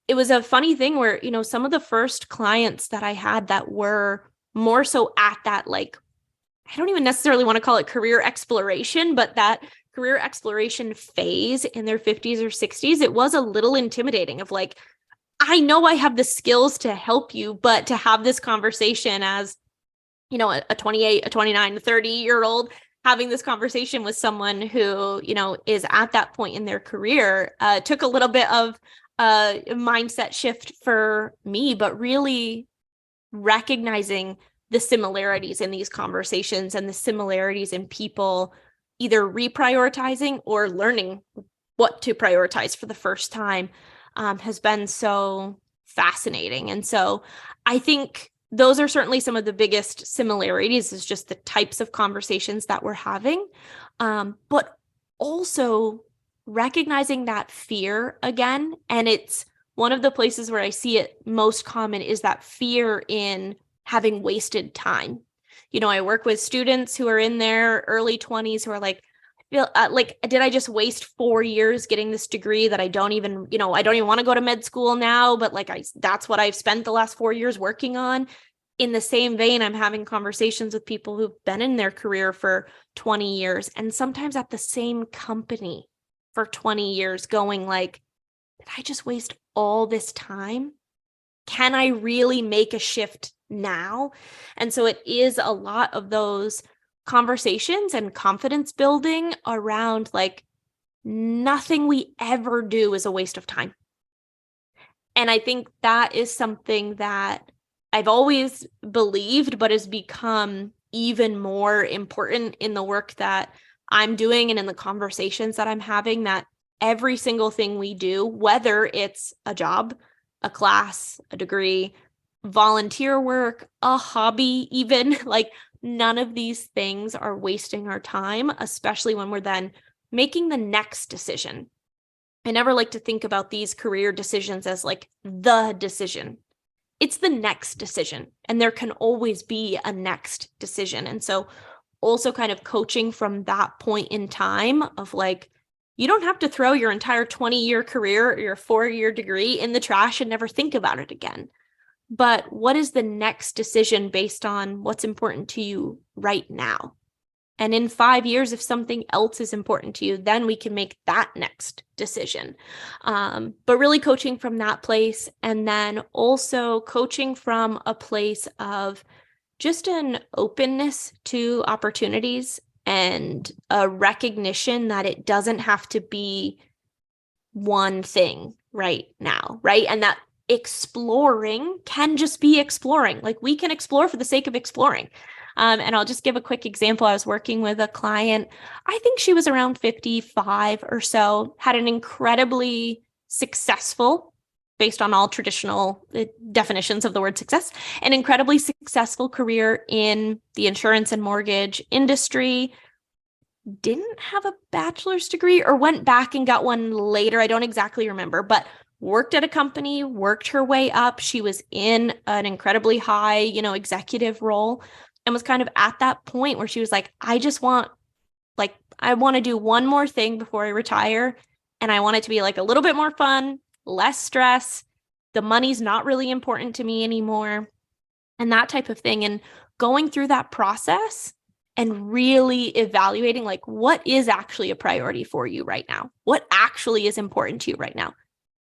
it was a funny thing where, some of the first clients that I had that were more so at that, like, I don't even necessarily want to call it career exploration, but that career exploration phase in their 50s or 60s, it was a little intimidating of like, I know I have the skills to help you, but to have this conversation as, a 28, a 29, a 30-year-old having this conversation with someone who, is at that point in their career, took a little bit of a mindset shift for me, but really recognizing the similarities in these conversations and the similarities in people either reprioritizing or learning what to prioritize for the first time has been so fascinating. And so I think those are certainly some of the biggest similarities is just the types of conversations that we're having, but also recognizing that fear again. And it's one of the places where I see it most common is that fear in having wasted time. I work with students who are in their early 20s who are like, feel like, did I just waste 4 years getting this degree that I don't even want to go to med school now, but like that's what I've spent the last 4 years working on. In the same vein, I'm having conversations with people who've been in their career for 20 years and sometimes at the same company for 20 years going like, did I just waste all this time? Can I really make a shift now? And so it is a lot of those conversations and confidence building around like nothing we ever do is a waste of time. And I think that is something that I've always believed, but has become even more important in the work that I'm doing and in the conversations that I'm having, that every single thing we do, whether it's a job, a class, a degree, volunteer work, a hobby, even like none of these things are wasting our time, especially when we're then making the next decision. I never like to think about these career decisions as like the decision. It's the next decision, and there can always be a next decision. And so also kind of coaching from that point in time of like, you don't have to throw your entire 20-year career or your 4-year degree in the trash and never think about it again. But what is the next decision based on what's important to you right now? And in 5 years, if something else is important to you, then we can make that next decision. But really coaching from that place, and then also coaching from a place of just an openness to opportunities and a recognition that it doesn't have to be one thing right now, right? And that exploring can just be exploring. Like, we can explore for the sake of exploring. And I'll just give a quick example. I was working with a client, I think she was around 55 or so, had an incredibly successful, based on all traditional definitions of the word success, an incredibly successful career in the insurance and mortgage industry, didn't have a bachelor's degree or went back and got one later. I don't exactly remember, but worked at a company, worked her way up. She was in an incredibly high, executive role, and was kind of at that point where she was like, I want to do one more thing before I retire. And I want it to be like a little bit more fun, less stress. The money's not really important to me anymore, and that type of thing. And going through that process and really evaluating like, what is actually a priority for you right now? What actually is important to you right now?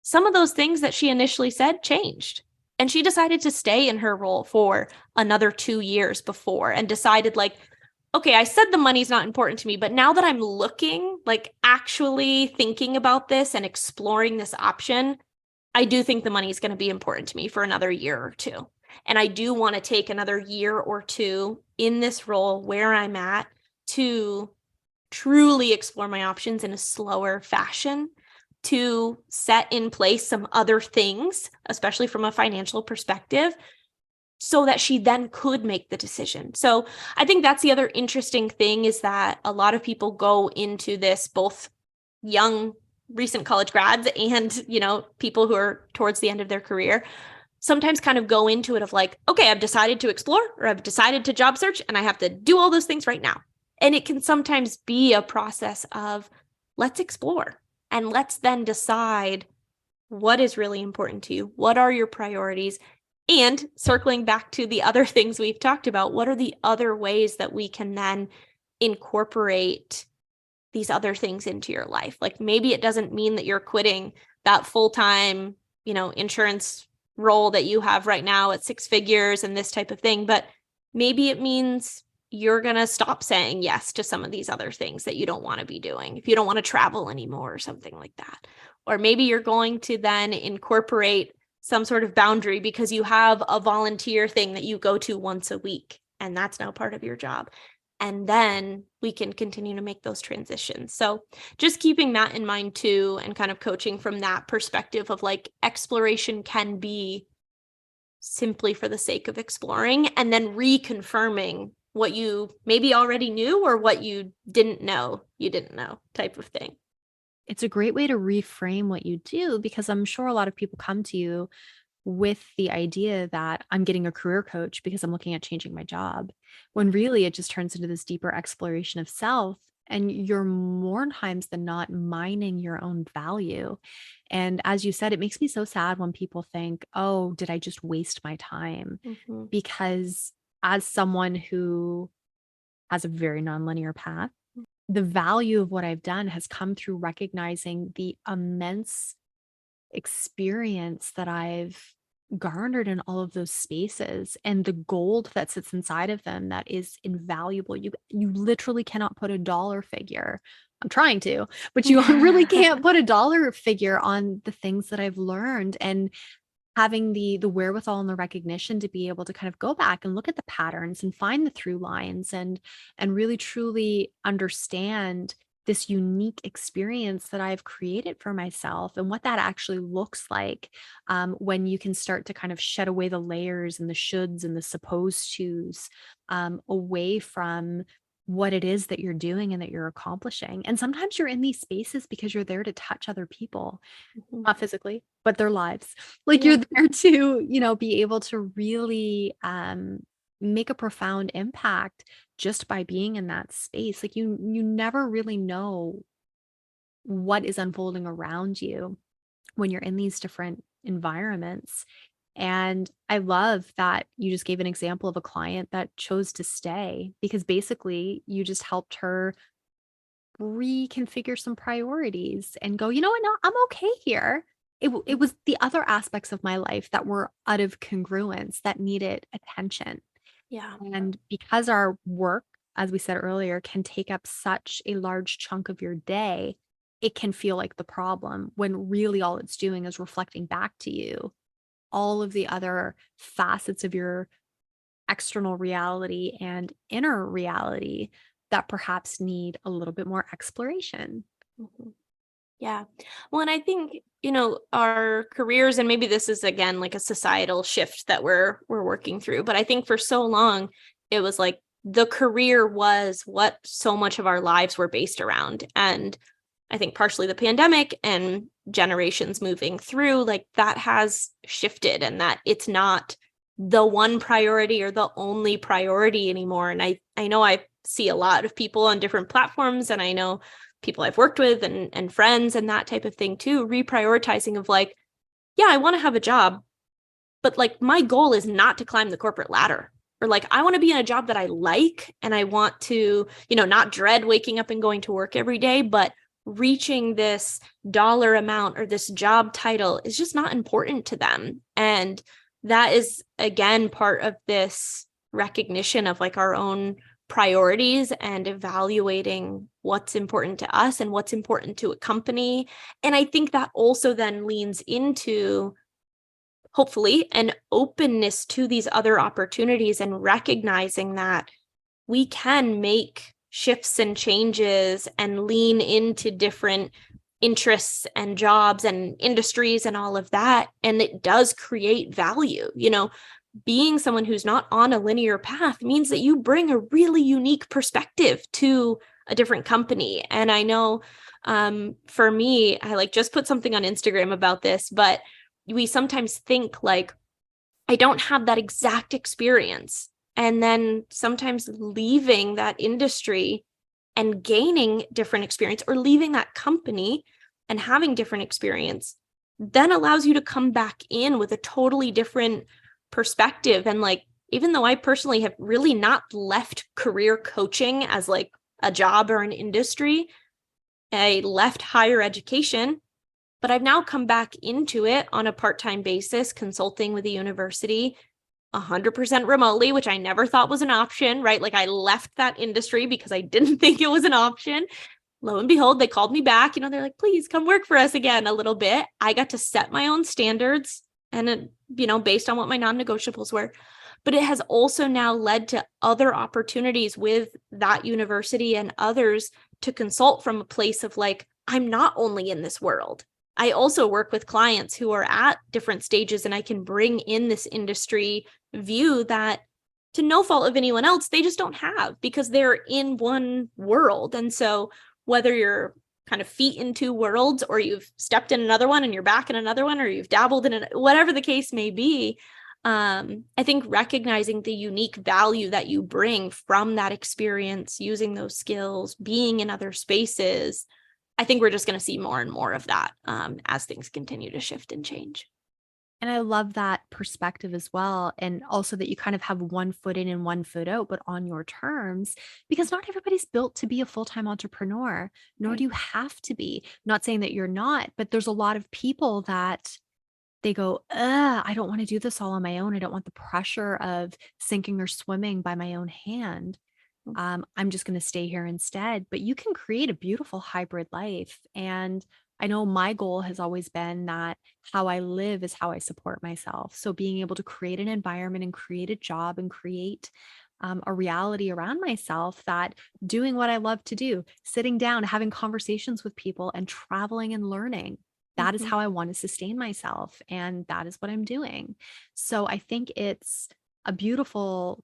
Some of those things that she initially said changed. And she decided to stay in her role for another 2 years before, and decided like, okay, I said the money's not important to me, but now that I'm looking, like actually thinking about this and exploring this option, I do think the money is going to be important to me for another year or two. And I do want to take another year or two in this role where I'm at to truly explore my options in a slower fashion, to set in place some other things, especially from a financial perspective, so that she then could make the decision. So I think that's the other interesting thing, is that a lot of people go into this, both young, recent college grads and, people who are towards the end of their career, sometimes kind of go into it of like, okay, I've decided to explore, or I've decided to job search, and I have to do all those things right now. And it can sometimes be a process of, let's explore, and let's then decide what is really important to you. What are your priorities? And circling back to the other things we've talked about, what are the other ways that we can then incorporate these other things into your life? Like, maybe it doesn't mean that you're quitting that full-time, insurance role that you have right now at 6 figures and this type of thing, but maybe it means you're going to stop saying yes to some of these other things that you don't want to be doing, if you don't want to travel anymore or something like that. Or maybe you're going to then incorporate some sort of boundary because you have a volunteer thing that you go to once a week, and that's now part of your job. And then we can continue to make those transitions. So just keeping that in mind too, and kind of coaching from that perspective of like, exploration can be simply for the sake of exploring, and then reconfirming what you maybe already knew or what you didn't know type of thing. It's a great way to reframe what you do, because I'm sure a lot of people come to you with the idea that I'm getting a career coach because I'm looking at changing my job, when really it just turns into this deeper exploration of self. And you're more times than not mining your own value. And as you said, it makes me so sad when people think, oh, did I just waste my time? Mm-hmm. Because as someone who has a very nonlinear path, the value of what I've done has come through recognizing the immense experience that I've garnered in all of those spaces, and the gold that sits inside of them that is invaluable. You literally cannot put a dollar figure. I'm trying to, but you really can't put a dollar figure on the things that I've learned. And having the wherewithal and the recognition to be able to kind of go back and look at the patterns and find the through lines, and really truly understand this unique experience that I've created for myself, and what that actually looks like, when you can start to kind of shed away the layers and the shoulds and the supposed tos, away from what it is that you're doing and that you're accomplishing. And sometimes you're in these spaces because you're there to touch other people, Mhm. not physically, but their lives. Like Yeah. you're there to, be able to really make a profound impact just by being in that space. Like you never really know what is unfolding around you when you're in these different environments. And I love that you just gave an example of a client that chose to stay because basically you just helped her reconfigure some priorities and go, you know what? No, I'm okay here. It was the other aspects of my life that were out of congruence that needed attention. Yeah. And because our work, as we said earlier, can take up such a large chunk of your day, it can feel like the problem when really all it's doing is reflecting back to you all of the other facets of your external reality and inner reality that perhaps need a little bit more exploration. Mhm. Yeah. Well, and I think, our careers, and maybe this is again like a societal shift that we're working through, but I think for so long it was like the career was what so much of our lives were based around. And I think partially the pandemic and generations moving through, like that has shifted, and that it's not the one priority or the only priority anymore. And I know I see a lot of people on different platforms, and I know people I've worked with and friends and that type of thing too, reprioritizing of like, yeah, I want to have a job, but like my goal is not to climb the corporate ladder. Or like, I want to be in a job that I like, and I want to, not dread waking up and going to work every day, but reaching this dollar amount or this job title is just not important to them. And that is, again, part of this recognition of like our own priorities and evaluating what's important to us and what's important to a company. And I think that also then leans into, hopefully, an openness to these other opportunities and recognizing that we can make shifts and changes and lean into different interests and jobs and industries and all of that. And it does create value. Being someone who's not on a linear path means that you bring a really unique perspective to a different company. And I know for me, I like just put something on Instagram about this, but we sometimes think like, I don't have that exact experience. And then sometimes leaving that industry and gaining different experience, or leaving that company and having different experience, then allows you to come back in with a totally different perspective. And like, even though I personally have really not left career coaching as like a job or an industry, I left higher education, but I've now come back into it on a part-time basis, consulting with a university 100% remotely, which I never thought was an option, right? Like I left that industry because I didn't think it was an option. Lo and behold, they called me back. They're like, please come work for us again a little bit. I got to set my own standards and, based on what my non-negotiables were. But it has also now led to other opportunities with that university and others to consult from a place of like, I'm not only in this world. I also work with clients who are at different stages, and I can bring in this industry view that, to no fault of anyone else, they just don't have, because they're in one world. And so whether you're kind of feet in two worlds, or you've stepped in another one and you're back in another one, or you've dabbled in it, whatever the case may be, I think recognizing the unique value that you bring from that experience, using those skills, being in other spaces, I think we're just going to see more and more of that as things continue to shift and change. And I love that perspective as well. And also that you kind of have one foot in and one foot out, but on your terms, because not everybody's built to be a full time entrepreneur, nor Right. do you have to be. Not saying that you're not, but there's a lot of people that they go, I don't want to do this all on my own. I don't want the pressure of sinking or swimming by my own hand. I'm just going to stay here instead. But you can create a beautiful hybrid life. And I know my goal has always been that how I live is how I support myself. So being able to create an environment and create a job and create a reality around myself, that doing what I love to do, sitting down, having conversations with people and traveling and learning. That is Mhm. how I want to sustain myself. And that is what I'm doing. So I think it's a beautiful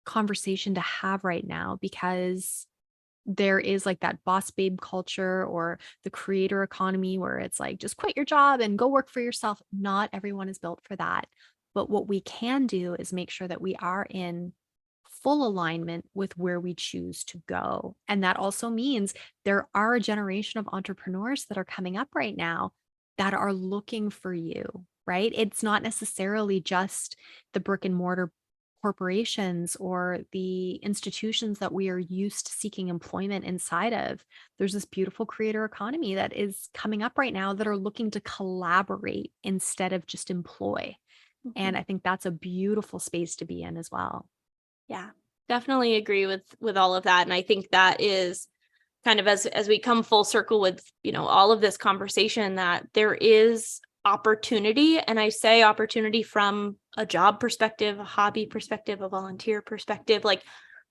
conversation to have right now, because there is like that boss babe culture or the creator economy where it's like, just quit your job and go work for yourself. Not everyone is built for that. But what we can do is make sure that we are in full alignment with where we choose to go. And that also means there are a generation of entrepreneurs that are coming up right now that are looking for you, right? It's not necessarily just the brick and mortar corporations or the institutions that we are used to seeking employment inside of. There's this beautiful creator economy that is coming up right now that are looking to collaborate instead of just employ. And I think that's a beautiful space to be in as well. Yeah, definitely agree with all of that. And I think that is kind of as we come full circle with, all of this conversation, that there is opportunity. And I say opportunity from a job perspective, a hobby perspective, a volunteer perspective. Like,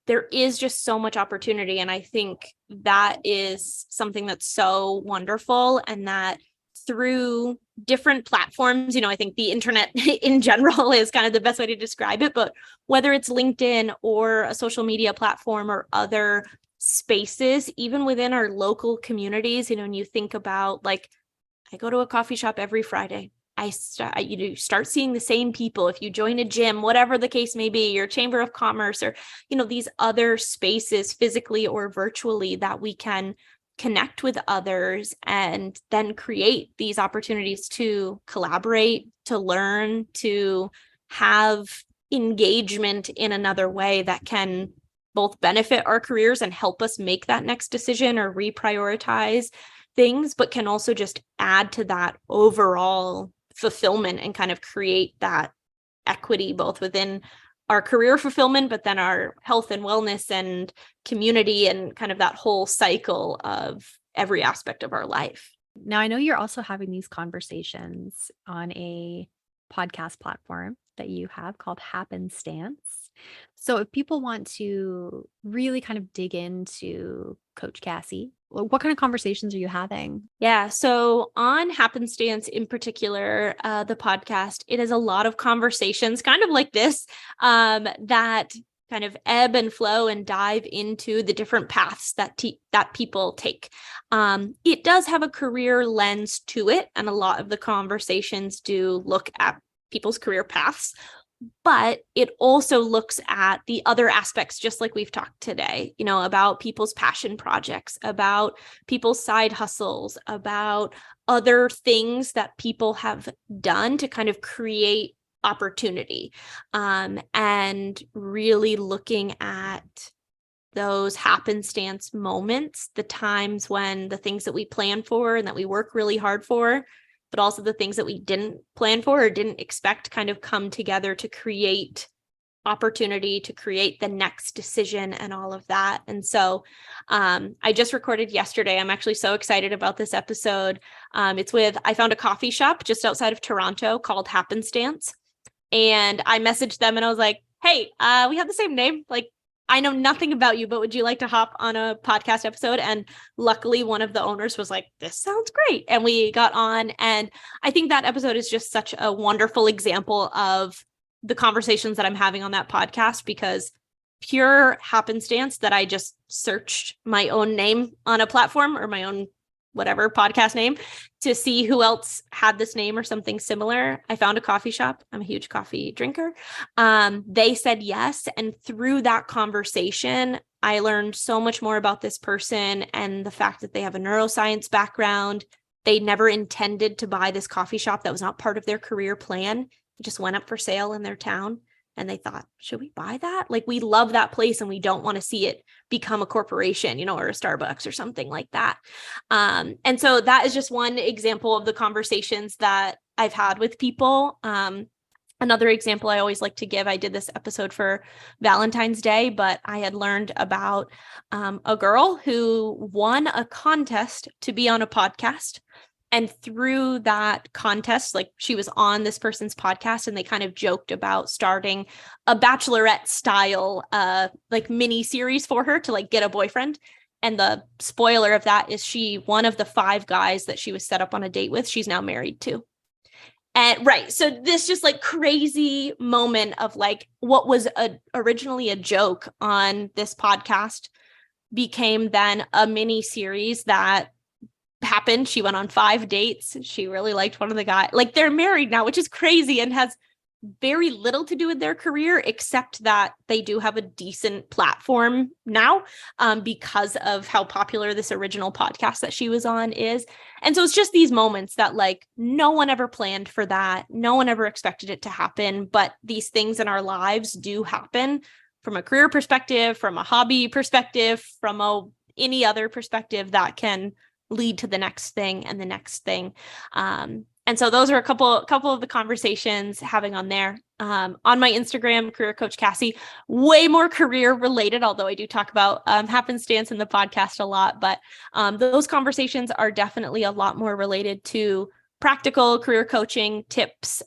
there is just so much opportunity. And I think that is something that's so wonderful. And that through different platforms, I think the internet in general is kind of the best way to describe it, but whether it's LinkedIn or a social media platform or other spaces, even within our local communities, and you think about, like, I go to a coffee shop every Friday. You start seeing the same people. If you join a gym, whatever the case may be, your chamber of commerce, or, these other spaces physically or virtually that we can connect with others and then create these opportunities to collaborate, to learn, to have engagement in another way that can both benefit our careers and help us make that next decision or reprioritize things, but can also just add to that overall fulfillment and kind of create that equity both within our career fulfillment, but then our health and wellness and community and kind of that whole cycle of every aspect of our life. Now, I know you're also having these conversations on a podcast platform that you have called Happenstance. So if people want to really kind of dig into Coach Cassie, what kind of conversations are you having? Yeah. So on Happenstance in particular, the podcast, it is a lot of conversations kind of like this, that kind of ebb and flow and dive into the different paths that people take. It does have a career lens to it, and a lot of the conversations do look at people's career paths, but it also looks at the other aspects, just like we've talked today, about people's passion projects, about people's side hustles, about other things that people have done to kind of create opportunity, and really looking at those happenstance moments, the times when the things that we plan for and that we work really hard for, but also the things that we didn't plan for or didn't expect, kind of come together to create opportunity, to create the next decision and all of that. And so I just recorded yesterday. I'm actually so excited about this episode. I found a coffee shop just outside of Toronto called Happenstance. And I messaged them and I was like, hey, we have the same name. Like, I know nothing about you, but would you like to hop on a podcast episode? And luckily one of the owners was like, this sounds great. And we got on. And I think that episode is just such a wonderful example of the conversations that I'm having on that podcast, because pure happenstance that I just searched my own name on a platform or my own whatever podcast name to see who else had this name or something similar. I found a coffee shop. I'm a huge coffee drinker. They said yes. And through that conversation, I learned so much more about this person and the fact that they have a neuroscience background. They never intended to buy this coffee shop. That was not part of their career plan. It just went up for sale in their town. And they thought, should we buy that? Like, we love that place and we don't want to see it become a corporation, or a Starbucks or something like that. And so that is just one example of the conversations that I've had with people. Another example I always like to give, I did this episode for Valentine's Day, but I had learned about a girl who won a contest to be on a podcast. And through that contest, like, she was on this person's podcast and they kind of joked about starting a bachelorette style, like mini series for her to like get a boyfriend. And the spoiler of that is one of the 5 guys that she was set up on a date with, she's now married to. And right. So this just like crazy moment of like what was originally a joke on this podcast became then a mini series that happened. She went on 5 dates. She really liked one of the guys. Like they're married now, which is crazy and has very little to do with their career, except that they do have a decent platform now because of how popular this original podcast that she was on is. And so it's just these moments that like no one ever planned for that. No one ever expected it to happen. But these things in our lives do happen from a career perspective, from a hobby perspective, from any other perspective that can lead to the next thing and the next thing. And so those are a couple of the conversations having on there. On my Instagram, Career Coach Cassie, way more career related, although I do talk about happenstance in the podcast a lot. But those conversations are definitely a lot more related to practical career coaching tips,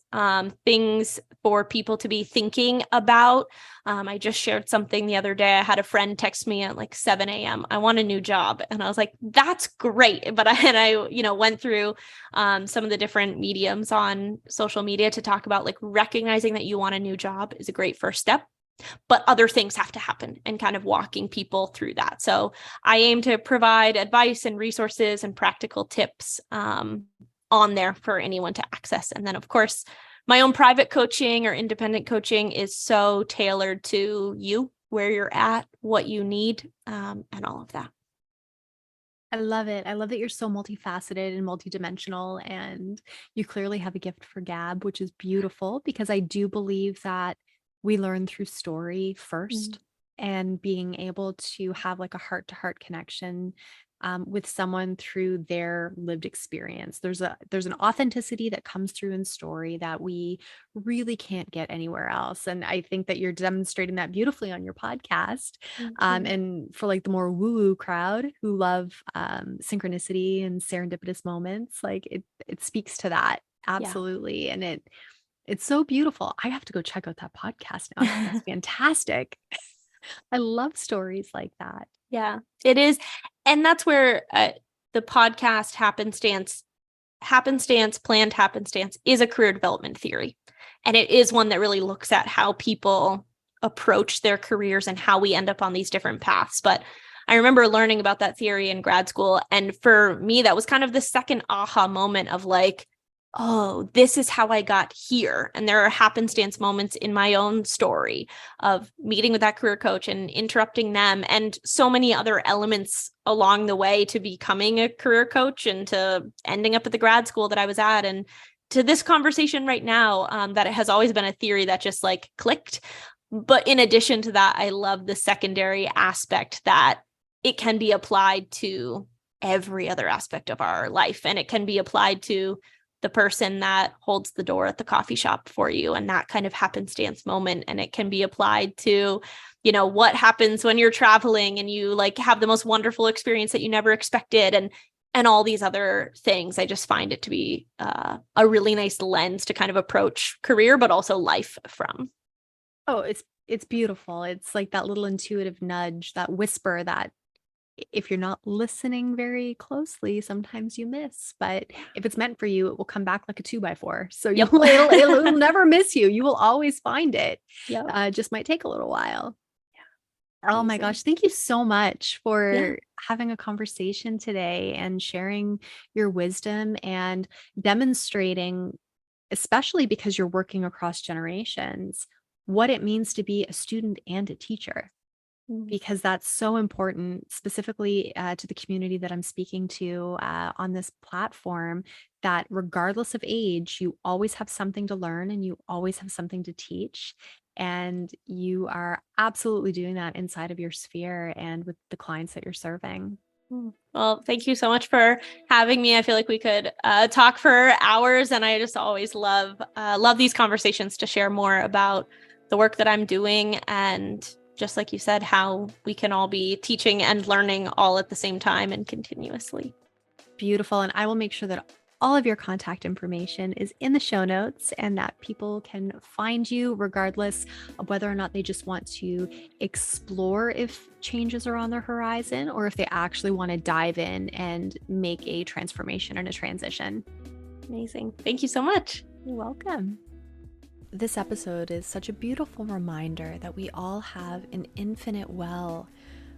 things for people to be thinking about. I just shared something the other day. I had a friend text me at like 7 a.m. I want a new job. And I was like, that's great. But I went through some of the different mediums on social media to talk about like recognizing that you want a new job is a great first step, but other things have to happen and kind of walking people through that. So I aim to provide advice and resources and practical tips on there for anyone to access. And then of course, my own private coaching or independent coaching is so tailored to you, where you're at, what you need, and all of that. I love it. I love that you're so multifaceted and multidimensional, and you clearly have a gift for gab, which is beautiful because I do believe that we learn through story first, and being able to have like a heart-to-heart connection with someone through their lived experience. There's an authenticity that comes through in story that we really can't get anywhere else. And I think that you're demonstrating that beautifully on your podcast. And for like the more woo-woo crowd who love synchronicity and serendipitous moments, like it speaks to that. Absolutely. Yeah. And it's so beautiful. I have to go check out that podcast now. That's fantastic. I love stories like that. Yeah, it is. And that's where the podcast planned happenstance is a career development theory. And it is one that really looks at how people approach their careers and how we end up on these different paths. But I remember learning about that theory in grad school. And for me, that was kind of the second aha moment of like, oh, this is how I got here. And there are happenstance moments in my own story of meeting with that career coach and interrupting them and so many other elements along the way to becoming a career coach and to ending up at the grad school that I was at and to this conversation right now, that it has always been a theory that just like clicked. But in addition to that, I love the secondary aspect that it can be applied to every other aspect of our life. And it can be applied to the person that holds the door at the coffee shop for you and that kind of happenstance moment. And it can be applied to, what happens when you're traveling and you like have the most wonderful experience that you never expected and all these other things. I just find it to be a really nice lens to kind of approach career, but also life from. Oh, it's beautiful. It's like that little intuitive nudge, that whisper that if you're not listening very closely, sometimes you miss, but if it's meant for you, it will come back like a 2x4. So it'll never miss you. You will always find it. Yep. Just might take a little while. Yeah. Oh my gosh. Thank you so much for having a conversation today and sharing your wisdom and demonstrating, especially because you're working across generations, what it means to be a student and a teacher. Because that's so important, specifically to the community that I'm speaking to on this platform, that regardless of age, you always have something to learn and you always have something to teach. And you are absolutely doing that inside of your sphere and with the clients that you're serving. Well, thank you so much for having me. I feel like we could talk for hours, and I just always love these conversations to share more about the work that I'm doing and just like you said, how we can all be teaching and learning all at the same time and continuously. Beautiful. And I will make sure that all of your contact information is in the show notes and that people can find you regardless of whether or not they just want to explore if changes are on their horizon or if they actually want to dive in and make a transformation and a transition. Amazing. Thank you so much. You're welcome. This episode is such a beautiful reminder that we all have an infinite well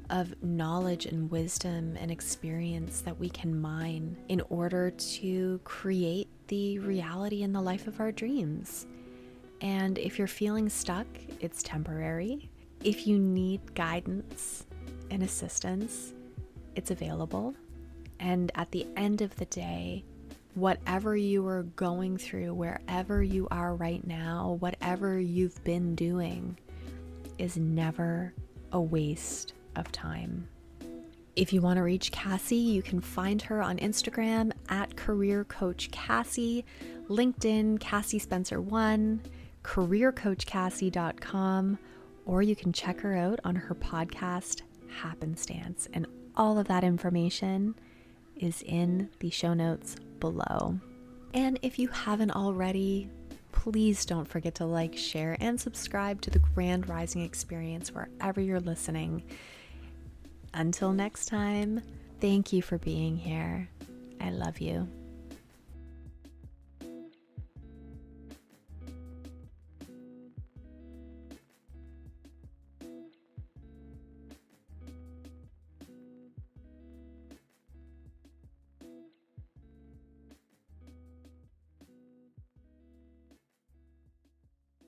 of knowledge and wisdom and experience that we can mine in order to create the reality and the life of our dreams. And if you're feeling stuck, it's temporary. If you need guidance and assistance, it's available. And at the end of the day, whatever you are going through, wherever you are right now, whatever you've been doing is never a waste of time. If you want to reach Cassie, you can find her on Instagram at Career Coach Cassie, LinkedIn Cassie Spencer 1, careercoachcassie.com, or you can check her out on her podcast Happenstance. And all of that information is in the show notes below. And if you haven't already, please don't forget to like, share, and subscribe to the Grand Rising Experience wherever you're listening. Until next time, thank you for being here. I love you.